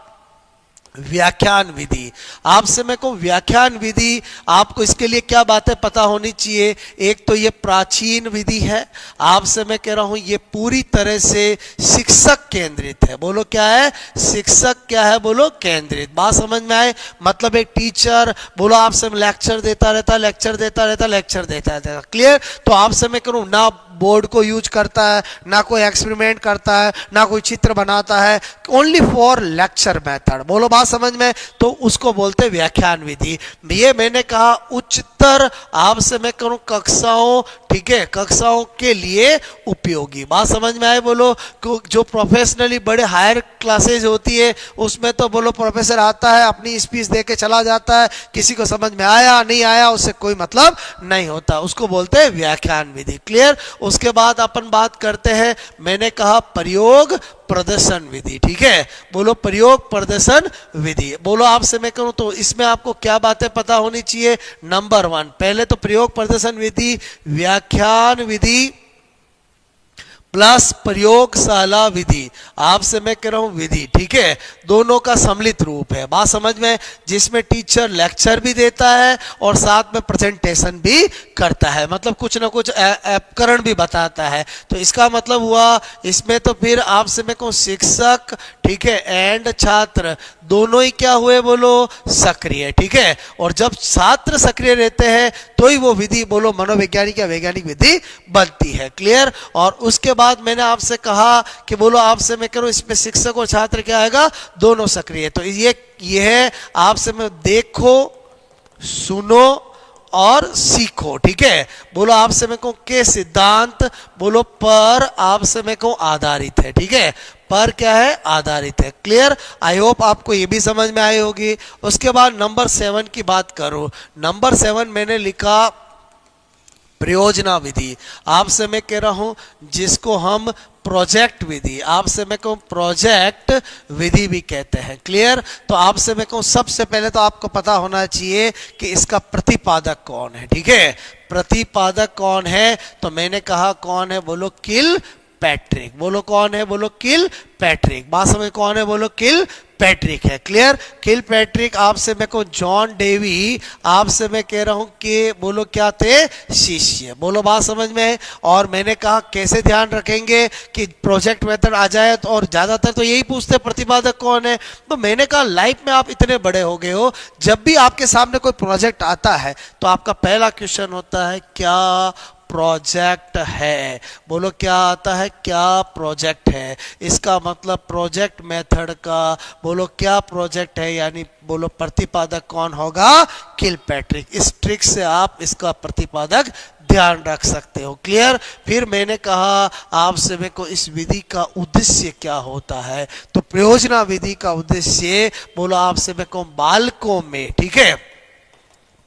व्याख्यान विधि। आपसे मैं कहूं व्याख्यान विधि, आपको इसके लिए क्या बातें पता होनी चाहिए? एक तो ये प्राचीन विधि है, आपसे मैं कह रहा हूं ये पूरी तरह से शिक्षक केंद्रित है। बोलो क्या है? शिक्षक क्या है? बोलो केंद्रित। बात समझ में आए? मतलब एक टीचर बोलो आपसे लेक्चर देता रहता, लेक्चर देता रहता, लेक्चर देता रहता। क्लियर? तो आपसे मैं करूं ना बोर्ड को यूज करता है, ना कोई एक्सपेरिमेंट करता है, ना कोई चित्र बनाता है, ओनली फॉर लेक्चर मेथड। बोलो बात समझ में? तो उसको बोलते हैं व्याख्यान विधि। ये मैंने कहा उच्चतर आपसे मैं करूं कक्षाओं, ठीक है, कक्षाओं के लिए उपयोगी। बात समझ में आए? बोलो जो प्रोफेशनली बड़े हायर क्लासेज होती है उसमें तो बोलो प्रोफेसर आता है अपनी स्पीच दे के चला जाता है, किसी को समझ में आया नहीं आया उससे कोई मतलब नहीं होता, उसको बोलते हैं व्याख्यान विधि। क्लियर? उसके बाद अपन बात करते हैं, मैंने कहा प्रयोग प्रदर्शन विधि। ठीक है? बोलो प्रयोग प्रदर्शन विधि। बोलो आपसे मैं कहूं तो इसमें आपको क्या बातें पता होनी चाहिए? नंबर 1 पहले तो प्रयोग प्रदर्शन विधि व्याख्यान विधि प्लस प्रयोगशाला विधि। आपसे मैं कह रहा हूं विधि। ठीक है? दोनों का सम्मिलित रूप है। बात समझ में? जिसमें टीचर लेक्चर भी देता है और साथ में प्रेजेंटेशन भी करता है, मतलब कुछ ना कुछ उपकरण भी बताता है। तो इसका मतलब हुआ इसमें तो फिर आपसे मैं कहूं शिक्षक, ठीक है, एंड छात्र दोनों ही क्या हुए? बोलो सक्रिय। ठीक है? और जब छात्र सक्रिय रहते हैं तो ही वो विधि बोलो मनोवैज्ञानिक या वैज्ञानिक विधि बनती है। क्लियर? और उसके बाद मैंने आपसे कहा कि बोलो आपसे मैं करूं इसमें शिक्षक और छात्र क्या आएगा? दोनों सक्रिय। तो ये है आपसे मैं देखो, सुनो और सीखो। ठीक है? बोलो आपसे मैं कहूं के सिद्धांत बोलो पर आपसे मैं कहूं आधारित है। ठीक है? पर क्या है? आधारित है। क्लियर? आई होप आपको ये भी समझ में आई होगी। उसके बाद नंबर 7 की बात करो। नंबर 7 मैंने लिखा प्रयोजना विधि, आपसे मैं कह रहा हूं जिसको हम प्रोजेक्ट विधि, आपसे मैं कहूं प्रोजेक्ट विधि भी कहते हैं। क्लियर? तो आपसे मैं कहूं सबसे पहले तो आपको पता होना चाहिए कि इसका प्रतिपादक कौन है। ठीक है, प्रतिपादक कौन है? तो मैंने कहा कौन है, बोलो किल पैट्रिक। बोलो कौन है, बोलो किल पैट्रिक। बात समझ, कौन है, बोलो किल पैट्रिक है। क्लियर? किल पैट्रिक आपसे मैं कहूं जॉन डेवी, आपसे मैं कह रहा हूं कि बोलो क्या थे, शिष्य। बोलो बात समझ में। और मैंने कहा कैसे ध्यान रखेंगे कि प्रोजेक्ट मेथड आ जाए तो, और ज्यादातर तो यही पूछते हैं प्रतिपादक कौन है। तो मैंने कहा लाइफ में आप इतने बड़े हो गए हो, जब भी आपके सामने कोई प्रोजेक्ट आता है तो आपका पहला क्वेश्चन होता है क्या प्रोजेक्ट है। बोलो क्या आता है, क्या प्रोजेक्ट है। इसका मतलब प्रोजेक्ट मेथड का बोलो क्या प्रोजेक्ट है, यानी बोलो प्रतिपादक कौन होगा, किल पैट्रिक। इस ट्रिक से आप इसका प्रतिपादक ध्यान रख सकते हो। क्लियर? फिर मैंने कहा आपसे मेरे को इस विधि का उद्देश्य क्या होता है। तो प्रयोजना विधि का उद्देश्य बोलो आपसे मेरे को बालकों में, ठीक है,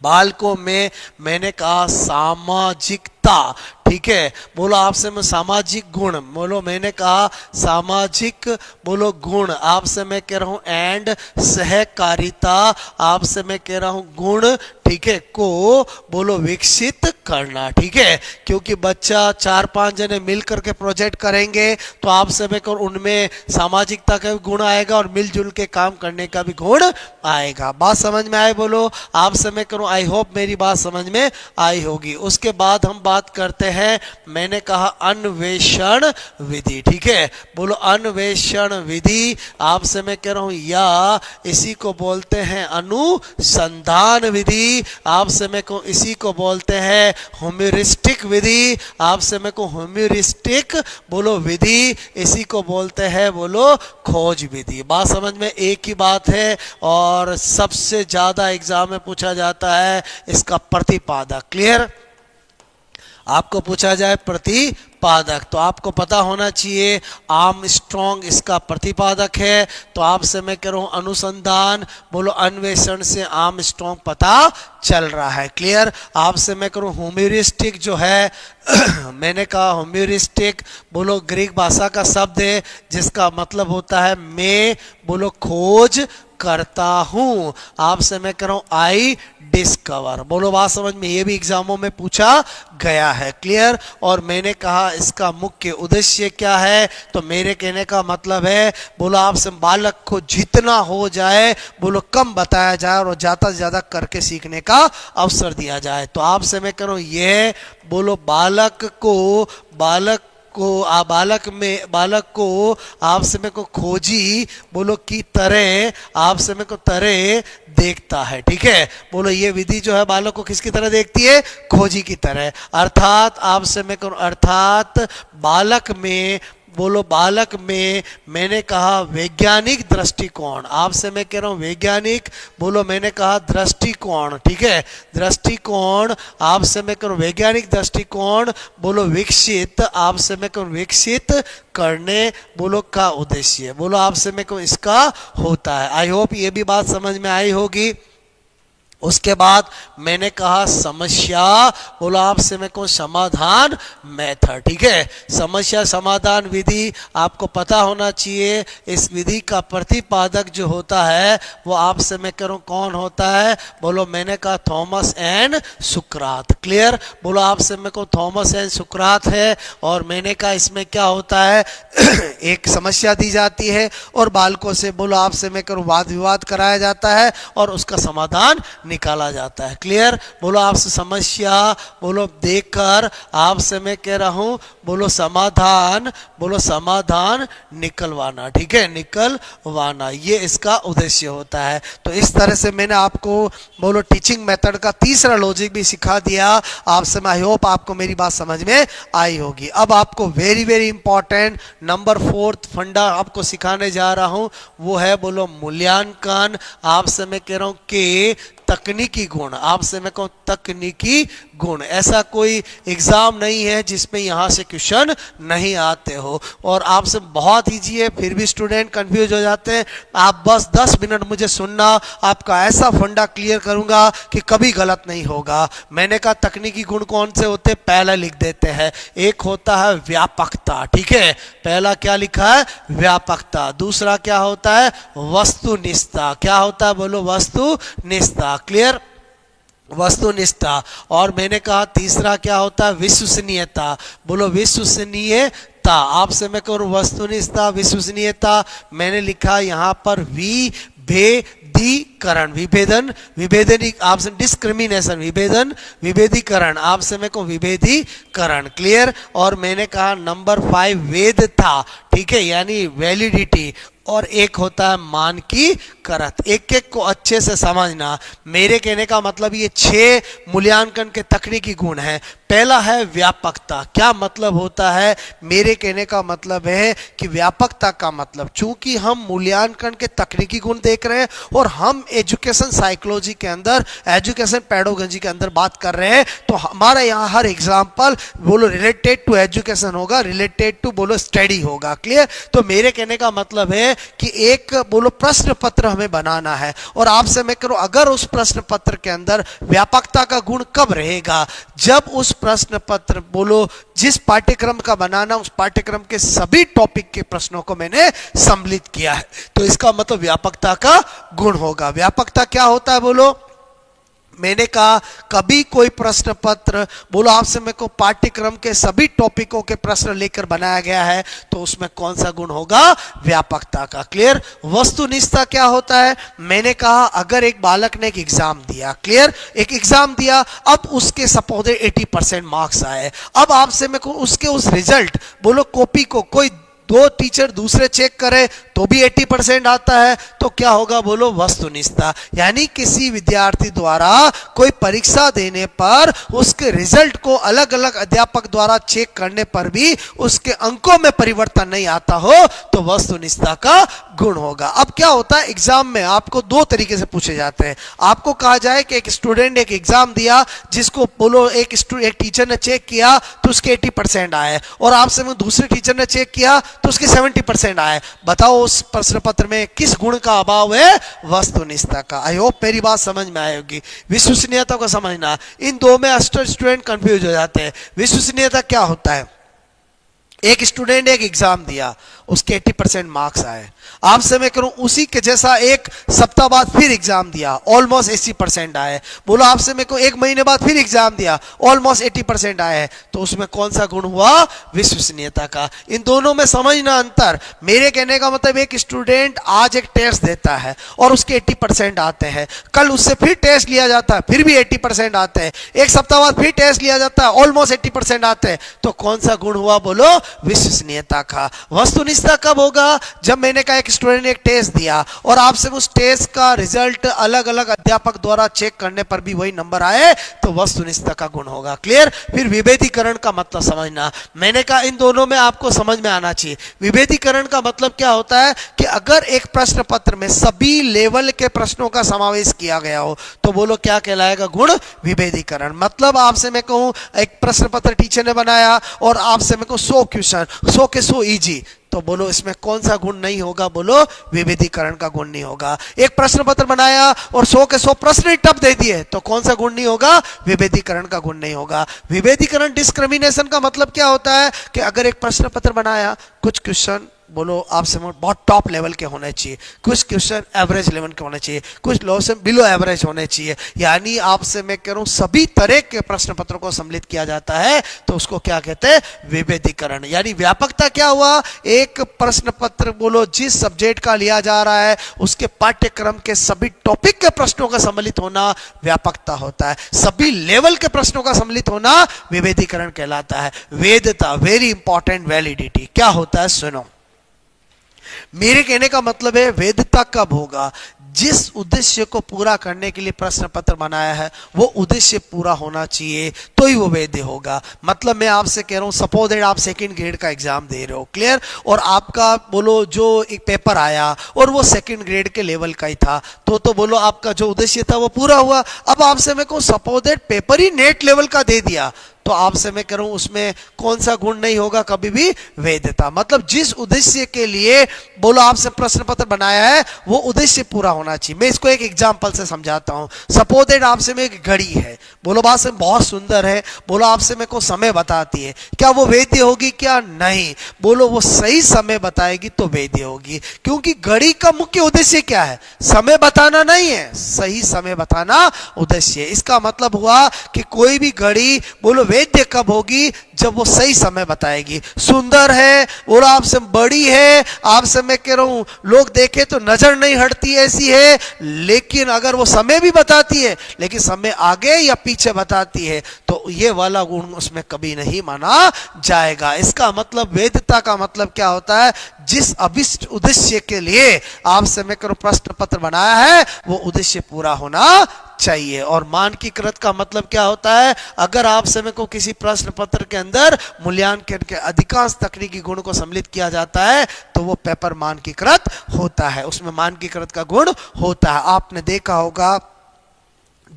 बालकों में मैंने कहा सामाजिकता। ठीक है, बोलो आपसे मैं सामाजिक गुण, बोलो मैंने कहा सामाजिक बोलो गुण, आपसे मैं कह रहा हूं एंड सहकारिता, आपसे मैं कह रहा हूं गुण, ठीक है, को बोलो विकसित करना। ठीक है, क्योंकि बच्चा 4-5 जने मिल करके प्रोजेक्ट करेंगे तो आपसे मैं कहूं उनमें सामाजिकता का भी गुण आएगा और मिलजुल के काम करने का भी गुण आएगा। बात समझ में आए? बोलो आपसे मैं करूं, आई होप मेरी बात समझ में आई होगी। उसके बाद हम बात करते हैं, मैंने कहा अन्वेषण विधि। ठीक है, बोलो अन्वेषण विधि, आपसे मैं कह रहा हूं या इसी को बोलते हैं अनुसंधान विधि, आपसे मैं कहूं इसी को बोलते हैं ह्यूरिस्टिक विधि, आपसे मैं कहूं ह्यूरिस्टिक बोलो विधि, इसी को बोलते हैं बोलो खोज विधि। बात समझ में एक ही बात है, और सबसे ज्यादा एग्जाम में पूछा जाता है इसका प्रतिपादक। क्लियर? आपको पूछा जाए प्रतिपादक तो आपको पता होना चाहिए आर्मस्ट्रॉन्ग इसका प्रतिपादक है। तो आपसे मैं कह रहा हूं अनुसंधान बोलो अन्वेषण से आर्मस्ट्रॉन्ग पता चल रहा है। क्लियर? आपसे मैं करूं ह्यूरिस्टिक जो है मैंने कहा ह्यूरिस्टिक बोलो ग्रीक भाषा का शब्द है जिसका मतलब होता है मैं बोलो खोज करता हूं, आपसे मैं कह रहा हूं आई डिस्कवर। बोलो बात समझ में, ये भी एग्जामों में पूछा गया है। क्लियर? और मैंने कहा इसका मुख्य उद्देश्य क्या है, तो मेरे कहने का मतलब है बोलो आपसे बालक को जितना हो जाए बोलो कम बताया जाए और ज्यादा से ज्यादा करके सीखने का अवसर दिया जाए। तो आपसे मैं कह रहा हूं ये बोलो बालक को आपसे में को खोजी बोलो की तरह आपसे में को तरह देखता है। ठीक है, बोलो ये विधि जो है बालक को किसकी तरह देखती है, खोजी की तरह। अर्थात आपसे में को अर्थात बालक में बोलो बालक में मैंने कहा वैज्ञानिक दृष्टिकोण, आपसे मैं कह रहा हूं वैज्ञानिक बोलो मैंने कहा दृष्टिकोण। ठीक है, दृष्टिकोण आपसे मैं करूं वैज्ञानिक दृष्टिकोण बोलो विकसित, आपसे मैं कहूं विकसित करने बोलो का उद्देश्य बोलो आपसे मैं कहूं इसका होता है। आई होप ये भी बात समझ में आई होगी। उसके बाद मैंने कहा समस्या बोलो आपसे मैं कहूं समाधान मेथड। ठीक है, समस्या समाधान विधि आपको पता होना चाहिए। इस विधि का प्रतिपादक जो होता है वो आपसे मैं करूं कौन होता है, बोलो मैंने कहा थॉमस एंड सुकरात। क्लियर? बोलो आपसे मैं कहूं थॉमस एंड सुकरात है। और मैंने कहा इसमें क्या होता है एक समस्या दी जाती है और बालकों से बोलो आपसे मैं करूं वाद विवाद कराया जाता है और उसका समाधान निकाला जाता है। क्लियर? बोलो आपसे समस्या बोलो देखकर आपसे मैं कह रहा हूं बोलो समाधान निकलवाना। ठीक है, निकलवाना ये इसका उद्देश्य होता है। तो इस तरह से मैंने आपको बोलो टीचिंग मेथड का तीसरा लॉजिक भी सिखा दिया आपसे। आई होप आपको मेरी बात समझ में आई होगी। अब आपको वेरी वेरी इंपॉर्टेंट नंबर 4 फंडा आपको सिखाने जा रहा हूं, वो है बोलो मूल्यांकन। आपसे मैं कह रहा हूं कि तकनीकी गुण, आपसे मैं कहूं तकनीकी गुण, ऐसा कोई एग्जाम नहीं है जिसमें यहां से क्वेश्चन नहीं आते हो। और आपसे बहुत ईजी है, फिर भी स्टूडेंट कंफ्यूज हो जाते हैं। आप बस 10 मिनट मुझे सुनना, आपका ऐसा फंडा क्लियर करूंगा कि कभी गलत नहीं होगा। मैंने कहा तकनीकी गुण कौन से होते हैं, पहला लिख देते हैं। एक होता है व्यापकता, ठीक है, पहला क्या लिखा है, व्यापकता। दूसरा क्या होता है, वस्तुनिष्ठता। क्या होता है बोलो, वस्तुनिष्ठता, क्लियर, वस्तुनिष्ठता। और मैंने कहा तीसरा क्या होता है, विश्वसनीयता। बोलो विश्वसनीयता। आपसे मैं करूं वस्तुनिष्ठता, विश्वसनीयता, मैंने लिखा यहां पर विभेदीकरण, विभेदन, विभेदनी, आपसे डिस्क्रिमिनेशन, विभेदन, विभेदीकरण, आपसे मैं कहूं विभेदीकरण, क्लियर। और मैंने कहा नंबर 5 वैधता, ठीक है, यानी वैलिडिटी। और एक होता है मानकीकरण। एक एक को अच्छे से समझना। मेरे कहने का मतलब ये 6 मूल्यांकन के तकनीकी गुण हैं। पहला है व्यापकता। क्या मतलब होता है, मेरे कहने का मतलब है कि व्यापकता का मतलब, चूंकि हम मूल्यांकन के तकनीकी गुण देख रहे हैं और हम एजुकेशन साइकोलॉजी के अंदर, एजुकेशन पेडागोजी के अंदर बात कर रहे हैं, तो हमारा यहाँ हर एग्जाम्पल बोलो रिलेटेड टू एजुकेशन होगा, रिलेटेड टू बोलो स्टडी होगा, क्लियर। तो मेरे कहने का मतलब है कि एक बोलो प्रश्न पत्र हमें बनाना है, और आपसे मैं करूं अगर उस प्रश्न पत्र के अंदर व्यापकता का गुण कब रहेगा, जब उस प्रश्न पत्र बोलो जिस पाठ्यक्रम का बनाना, उस पाठ्यक्रम के सभी टॉपिक के प्रश्नों को मैंने सम्मिलित किया है, तो इसका मतलब व्यापकता का गुण होगा। व्यापकता क्या होता है बोलो, मैंने कहा कभी कोई प्रश्न पत्र बोलो आपसे मेरे को पाठ्यक्रम के सभी टॉपिकों के प्रश्न लेकर बनाया गया है, तो उसमें कौन सा गुण होगा, व्यापकता का, क्लियर। वस्तुनिष्ठता क्या होता है, मैंने कहा अगर एक बालक ने एक एग्जाम दिया, क्लियर, एक एग्जाम दिया, अब उसके सपोज 80% मार्क्स आए, अब आपसे मेरे को उसके उस रिजल्ट बोलो कॉपी को कोई 2 टीचर दूसरे चेक करे तो भी 80% आता है, तो क्या होगा बोलो, वस्तुनिष्ठता। यानी किसी विद्यार्थी द्वारा कोई परीक्षा देने पर उसके रिजल्ट को अलग अलग अध्यापक द्वारा चेक करने पर भी उसके अंकों में परिवर्तन नहीं आता हो, तो वस्तुनिष्ठता का गुण होगा। अब क्या होता है, एग्जाम में आपको 2 तरीके से पूछे जाते हैं। आपको कहा जाए कि एक स्टूडेंट एक एग्जाम दिया, जिसको बोलो एक टीचर ने चेक किया तो उसके 80% आए, और आपसे दूसरे टीचर ने चेक किया तो उसके 70% आए। बताओ उस प्रश्न पत्र में किस गुण का अभाव है, वस्तुनिष्ठता का। आई होप मेरी बात समझ में आएगी। विश्वसनीयता को समझना, इन 2 में स्टूडेंट कंफ्यूज हो जाते हैं। विश्वसनीयता क्या होता है, एक स्टूडेंट एक एग्जाम दिया, उसके 80% मार्क्स आए, आपसे मैं करूं उसी के जैसा एक सप्ताह बाद फिर एग्जाम दिया, ऑलमोस्ट 80% आए। बोलो आपसे मैं को 1 महीने बाद फिर एग्जाम दिया, ऑलमोस्ट 80% आए, तो उसमें कौन सा गुण हुआ, विश्वसनीयता का। इन दोनों में समझना अंतर। मेरे कहने का मतलब एक स्टूडेंट आज एक टेस्ट देता है और उसके 80% आते हैं, कल उससे फिर टेस्ट लिया जाता है, फिर भी 80% आते हैं, एक सप्ताह बाद फिर टेस्ट लिया जाता है, ऑलमोस्ट 80% आते हैं, तो कौन सा गुण हुआ बोलो, विश्वसनीयता का। वस्तुनिष्ठता कब होगा, जब मैंने कहा एक स्टूडेंट ने एक टेस्ट दिया और आपसे उस टेस्ट का रिजल्ट अलग अलग अध्यापक द्वारा चेक करने पर भी वही नंबर आए, तो वस्तुनिष्ठता का गुण होगा, क्लियर। फिर विभेदीकरण का मतलब समझना, मैंने कहा इन दोनों में आपको समझ में आना चाहिए। विभेदीकरण का मतलब क्या होता है कि अगर एक प्रश्न पत्र में सभी लेवल के प्रश्नों का समावेश किया गया हो, तो बोलो क्या कहलाएगा, गुण विभेदीकरण। मतलब आपसे मैं कहूं एक प्रश्न पत्र टीचर ने बनाया और आपसे मैं कहूं 100 क्वेश्चन, 100 के 100 इजी, तो बोलो इसमें कौन सा गुण नहीं होगा, बोलो विभेदीकरण का गुण नहीं होगा। एक प्रश्न पत्र बनाया और 100 के 100 प्रश्न ही टप दे दिए, तो कौन सा गुण नहीं होगा, विभेदीकरण का गुण नहीं होगा। विभेदीकरण डिस्क्रिमिनेशन का मतलब क्या होता है कि अगर एक प्रश्न पत्र बनाया, कुछ क्वेश्चन बोलो आपसे बहुत टॉप लेवल के होने चाहिए, कुछ क्वेश्चन एवरेज लेवल के होने चाहिए, कुछ लो से बिलो एवरेज होने चाहिए, यानी आपसे मैं कह रहा हूं सभी तरह के प्रश्न पत्रों को सम्मिलित किया जाता है, तो उसको क्या कहते हैं, विभेदीकरण। यानी व्यापकता क्या हुआ, एक प्रश्न पत्र बोलो जिस सब्जेक्ट का लिया जा रहा है उसके पाठ्यक्रम के सभी टॉपिक के प्रश्नों का सम्मिलित होना व्यापकता होता है, सभी लेवल के प्रश्नों का सम्मिलित होना विभेदीकरण कहलाता है। वेदता, वेरी इंपॉर्टेंट, वैलिडिटी क्या होता है सुनो। मेरे कहने का मतलब है वैधता कब होगा, जिस उद्देश्य को पूरा करने के लिए प्रश्न पत्र बनाया है वो उद्देश्य पूरा होना चाहिए तो ही वो वैध होगा। मतलब मैं आपसे कह रहा हूं सपोज दैट आप सेकंड ग्रेड का एग्जाम दे रहे हो, क्लियर, और आपका बोलो जो एक पेपर आया और वो सेकंड ग्रेड के लेवल का ही था, तो बोलो आपका जो उद्देश्य था वो पूरा हुआ। अब आपसे मैं कहूं suppose that paper he net level का दे दिया, तो आपसे मैं कह रहा हूं उसमें कौन सा गुण नहीं होगा, कभी भी वैधता। मतलब जिस उद्देश्य के लिए बोलो आपसे प्रश्न पत्र बनाया है वो उद्देश्य पूरा होना चाहिए। मैं इसको एक एग्जांपल से समझाता हूं। सपोज दैट आपसे में एक घड़ी है, बोलो बात से बहुत सुंदर है, बोलो आपसे मेरे को समय बताती है, क्या वो वैध होगी क्या? नहीं। बोलो वो सही समय बताएगी तो वैध होगी, क्योंकि घड़ी का मुख्य उद्देश्य क्या है? समय बताना नहीं है, सही समय बताना उद्देश्य है। इसका मतलब हुआ कि कोई भी घड़ी बोलो वैध कब होगी, जब वो सही समय बताएगी। सुंदर है, बोलो आपसे बड़ी है, आपसे मैं कह रहा हूं लोग देखे तो नजर नहीं हटती ऐसी है, लेकिन अगर वो समय भी बताती है लेकिन समय आगे या पीछे बताती है तो ये वाला गुण उसमें कभी नहीं माना जाएगा। इसका मतलब वैधता का मतलब क्या होता है, जिस अभिष्ट उद्देश्य के लिए आपसे मैं करूं प्रश्न पत्र बनाया है वो उद्देश्य पूरा होना चाहिए। और मानकीकृत का मतलब क्या होता है, अगर आपसे में को किसी प्रश्न पत्र के अंदर मूल्यांकन के अधिकांश तकनीकी गुण को सम्मिलित किया जाता है तो वो पेपर मानकीकृत होता है, उसमें मानकीकृत का गुण होता है। आपने देखा होगा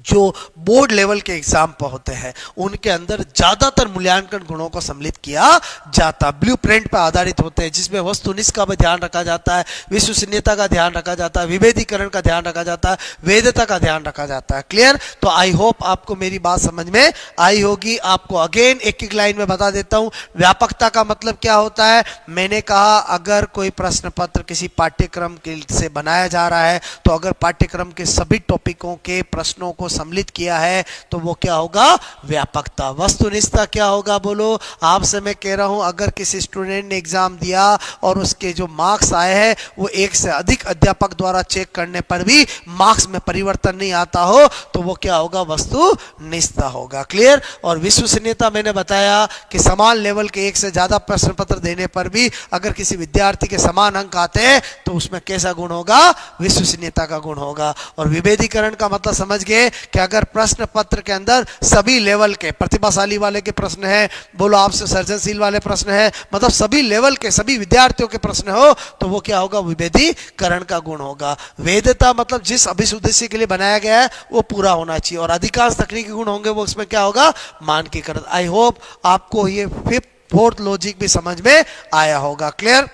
जो बोर्ड लेवल के एग्जाम पर होते हैं उनके अंदर ज्यादातर मूल्यांकन गुणों को सम्मिलित किया जाता, ब्लूप्रिंट पर आधारित होते हैं, जिसमें वस्तुनिष्ठ का भी ध्यान रखा जाता है, विश्वसनीयता का ध्यान रखा जाता है, विभेदीकरण का ध्यान रखा जाता है, वैधता का ध्यान रखा जाता है। क्लियर? तो आई होप आपको मेरी बात समझ में आई होगी। आपको अगेन एक एक लाइन में बता देता हूं, व्यापकता का मतलब क्या होता है। मैंने कहा अगर कोई प्रश्न पत्र किसी पाठ्यक्रम से बनाया जा रहा है तो अगर पाठ्यक्रम के सभी टॉपिकों के प्रश्नों को सम्मिलित किया है तो वो क्या होगा, व्यापकता। वस्तुनिष्ठता क्या होगा, बोलो आपसे मैं कह रहा हूं अगर किसी स्टूडेंट ने एग्जाम दिया और उसके जो मार्क्स आए हैं वो एक से अधिक अध्यापक द्वारा चेक करने पर भी मार्क्स में परिवर्तन नहीं आता हो तो वो क्या होगा, वस्तुनिष्ठता होगा। क्लियर? और विश्वसनीयता मैंने बताया कि समान लेवल के एक से ज्यादा प्रश्न पत्र देने पर भी अगर किसी विद्यार्थी के समान अंक आते हैं तो उसमें कैसा गुण होगा, विश्वसनीयता का गुण होगा। और विभेदीकरण का मतलब समझ गए कि अगर प्रश्न पत्र के अंदर सभी लेवल के, प्रतिभाशाली वाले के प्रश्न है, बोलो आपसे सर्जनशील वाले प्रश्न है, मतलब सभी लेवल के सभी विद्यार्थियों के प्रश्न हो तो वो क्या होगा, विभेदीकरण का गुण होगा। वैधता मतलब जिस अभिष्ट उद्देश्य के लिए बनाया गया है वो पूरा होना चाहिए। और अधिकांश तकनीकी गुण होंगे वो उसमें क्या होगा, मानकीकृत। आई होप आपको ये फिफ्थ फोर्थ लॉजिक भी समझ में आया होगा। क्लियर?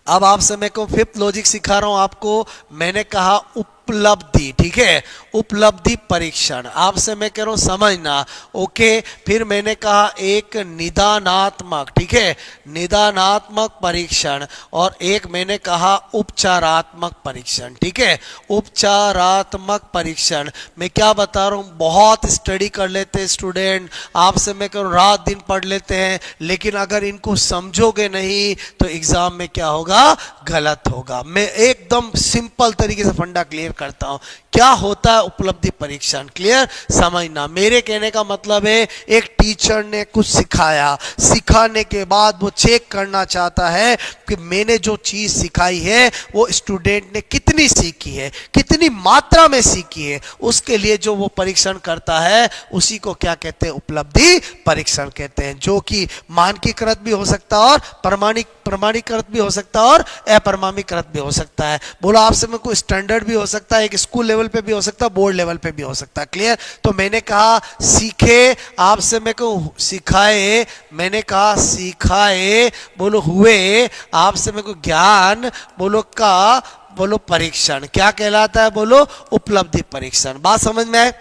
अब आपसे मैं को फिफ्थ लॉजिक सिखा रहा हूं आपको। मैंने कहा उपलब्धि, ठीक है, उपलब्धि परीक्षण। आपसे मैं कह रहा हूं समझना, ओके। फिर मैंने कहा एक निदानात्मक, ठीक है, निदानात्मक परीक्षण, और एक मैंने कहा उपचारात्मक परीक्षण, ठीक है, उपचारात्मक परीक्षण। मैं क्या बता रहा हूं, बहुत स्टडी कर लेते हैं स्टूडेंट, आपसे मैं कह रहा हूं रात दिन पढ़ लेते हैं, लेकिन अगर इनको समझोगे नहीं तो एग्जाम में क्या होगा, गलत होगा। मैं एकदम सिंपल तरीके से फंडा क्लियर करता हूं। क्या होता है उपलब्धि परीक्षण, क्लियर समझना। मेरे कहने का मतलब है एक टीचर ने कुछ सिखाया, सिखाने के बाद वो चेक करना चाहता है कि मैंने जो चीज सिखाई है वो स्टूडेंट ने कितनी सीखी है, कितनी मात्रा में सीखी है। उसके लिए जो वो परीक्षण करता है उसी को क्या कहते हैं, उपलब्धि परीक्षण कहते हैं, जो कि मानकीकृत भी हो सकता है और प्रमाणीकृत भी हो सकता है और अप्रमाणीकृत भी हो सकता है। बोलो आपसे में कोई स्टैंडर्ड भी हो सकता है, एक स्कूल लेवल पे भी हो सकता है, बोर्ड लेवल पे भी हो सकता है। क्लियर? तो मैंने कहा सीखे, आपसे मैं को सिखाए, मैंने कहा सिखाए, बोलो हुए, आपसे मैं को ज्ञान, बोलो का, बोलो परीक्षण। क्या कहलाता है, बोलो उपलब्धि परीक्षण। बात समझ में आए?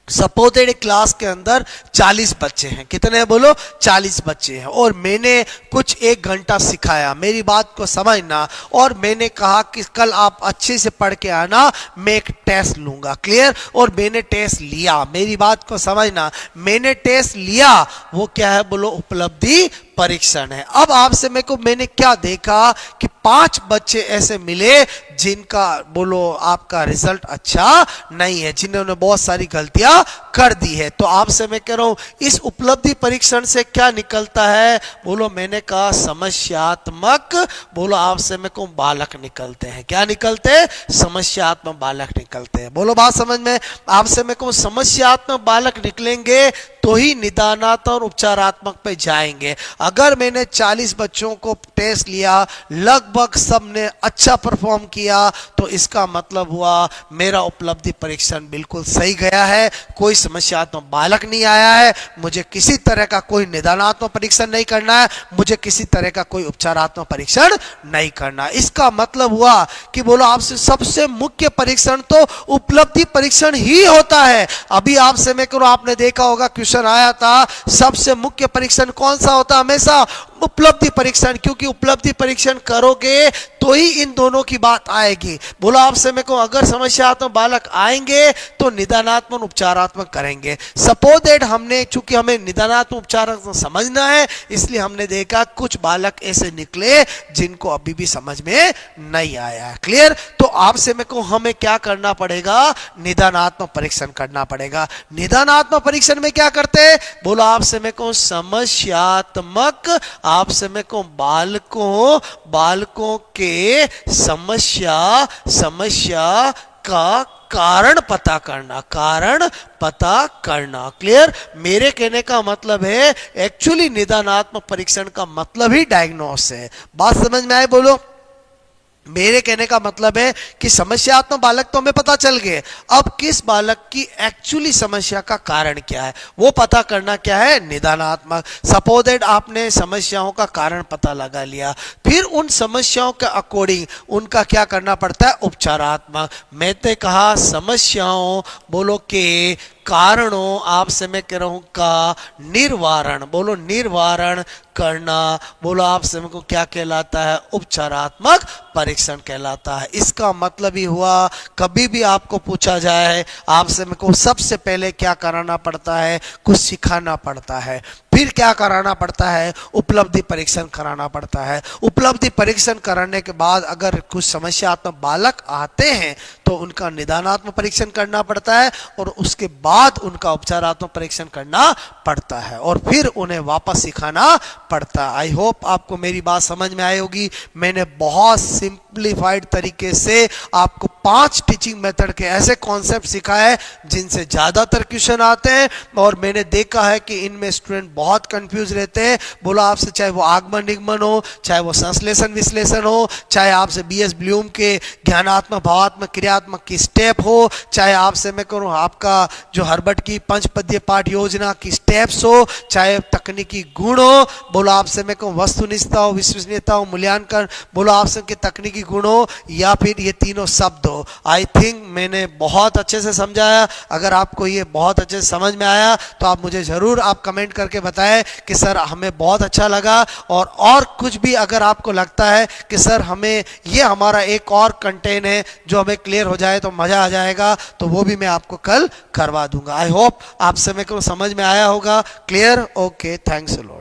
सपोज एक क्लास के अंदर 40 बच्चे हैं, कितने हैं, बोलो 40 बच्चे हैं, और मैंने कुछ 1 घंटा सिखाया, मेरी बात को समझना, और मैंने कहा कि कल आप अच्छे से पढ़ के आना, मैं एक टेस्ट लूंगा। क्लियर? और मैंने टेस्ट लिया, मेरी बात को समझना, मैंने टेस्ट लिया, वो क्या है, बोलो उपलब्धि परीक्षण है। अब आपसे मैंने क्या देखा कि 5 बच्चे ऐसे मिले जिनका बोलो आपका रिजल्ट अच्छा नहीं है, जिन्होंने बहुत सारी गलतियां कर दी है। तो आपसे मैं कह रहा हूं इस उपलब्धि परीक्षण से क्या निकलता है? बोलो मैंने कहा समस्यात्मक, बोलो आपसे मैं कहूं बालक निकलते हैं। क्या निकलते हैं? समस्यात्मक बालक निकलते हैं। बोलो बात समझ में? आपसे मैं कहूं समस्यात्मक बालक निकलेंगे तो ही निदानात्मक और उपचारात्मक पे जाएंगे। अगर मैंने 40 बच्चों को टेस्ट लिया, लगभग सब ने अच्छा परफॉर्म किया, तो इसका मतलब हुआ मेरा उपलब्धि परीक्षण बिल्कुल सही गया है, कोई समस्यात्मक बालक नहीं आया है, मुझे किसी तरह का कोई निदानात्मक परीक्षण नहीं करना है, मुझे किसी तरह का कोई उपचारात्मक परीक्षण नहीं करना। इसका मतलब हुआ कि बोलो आपसे सबसे मुख्य परीक्षण तो उपलब्धि परीक्षण ही होता है। अभी आपसे मैं करूं, आपने देखा होगा क्वेश्चन आया था, सबसे मुख्य परीक्षण कौन सा होता? हमेशा उपलब्धि परीक्षण, क्योंकि उपलब्धि परीक्षण करोगे तो ही इन दोनों की बात आएगी। बोलो आपसे मैं कहूं अगर समस्यात्मक बालक आएंगे तो निदानात्मक उपचारात्मक करेंगे। सपोज दैट हमने, चूंकि हमें निदानात्मक उपचारात्मक समझना है, इसलिए हमने देखा कुछ बालक ऐसे निकले जिनको अभी भी समझ में नहीं आया है। क्लियर? तो आपसे मैं कहूं हमें क्या करना पड़ेगा? निदानात्मक परीक्षण करना पड़ेगा। निदानात्मक परीक्षण में क्या करते हैं? बोलो आपसे मैं कहूं समस्यात्मक, आपसे मैं कहूं बालकों के समस्या का कारण पता करना। क्लियर? मेरे कहने का मतलब है एक्चुअली निदानात्मक परीक्षण का मतलब ही डायग्नोस है। बात समझ में आए? बोलो। मेरे कहने का मतलब है कि समस्यात्मक बालक तो हमें पता चल गए, अब किस बालक की एक्चुअली समस्या का कारण क्या है वो पता करना क्या है? निदानात्मक। सपोज दैट आपने समस्याओं का कारण पता लगा लिया, फिर उन समस्याओं के अकॉर्डिंग उनका क्या करना पड़ता है? उपचारात्मक। मैंने कहा समस्याओं बोलो के कारणों, आपसे मैं कह रहा हूं का निर्वारण, बोलो निर्वारण करना, बोलो आपसे मेरे को क्या कहलाता है? उपचारात्मक परीक्षण कहलाता है। इसका मतलब ही हुआ कभी भी आपको पूछा जाए आपसे मेरे को सबसे पहले क्या कराना पड़ता है? कुछ सिखाना पड़ता है, फिर क्या कराना पड़ता है? उपलब्धि परीक्षण कराना पड़ता है। उपलब्धि परीक्षण कराने के बाद अगर कुछ समस्यात्मक बालक आते हैं तो उनका निदानात्मक परीक्षण करना पड़ता है और उसके बाद उनका उपचारात्मक परीक्षण करना पड़ता है और फिर उन्हें वापस सिखाना पड़ता है। आई होप आपको मेरी बात समझ में आई होगी। मैंने बहुत सिंप्लीफाइड तरीके से आपको 5 टीचिंग मेथड के ऐसे कॉन्सेप्ट सिखाए जिनसे ज्यादातर क्वेश्चन आते हैं और मैंने देखा है कि इनमें स्टूडेंट बहुत कंफ्यूज रहते हैं। बोला आपसे चाहे वो आगमन निगमन हो, चाहे वो संश्लेषण विश्लेषण हो, चाहे आपसे बीएस ब्लूम के ज्ञानात्मक भावात्मक क्रियात्मक की स्टेप हो, चाहे आपसे मैं कहूँ आपका जो हर्बर्ट की पंचपदीय पाठ योजना की स्टेप्स हो, चाहे तकनीकी गुण हो, बोलो आपसे मैं कहूँ वस्तुनिष्ठता हो, विश्वसनीयता हो, मूल्यांकन, बोलो आपसे के तकनीकी गुण हो, या फिर ये तीनों शब्द हो। आई थिंक मैंने बहुत अच्छे से समझाया। अगर आपको ये बहुत अच्छे से समझ में आया तो आप मुझे जरूर आप कमेंट करके बताएं कि सर हमें बहुत अच्छा लगा, और कुछ भी अगर आपको लगता है कि सर हमें ये हमारा एक और कंटेंट है जो हमें क्लियर हो जाए तो मजा आ जाएगा, तो वो भी मैं आपको कल करवा दूंगा। आई होप आप समय को समझ में आया होगा। Clear? Okay, thanks a lot.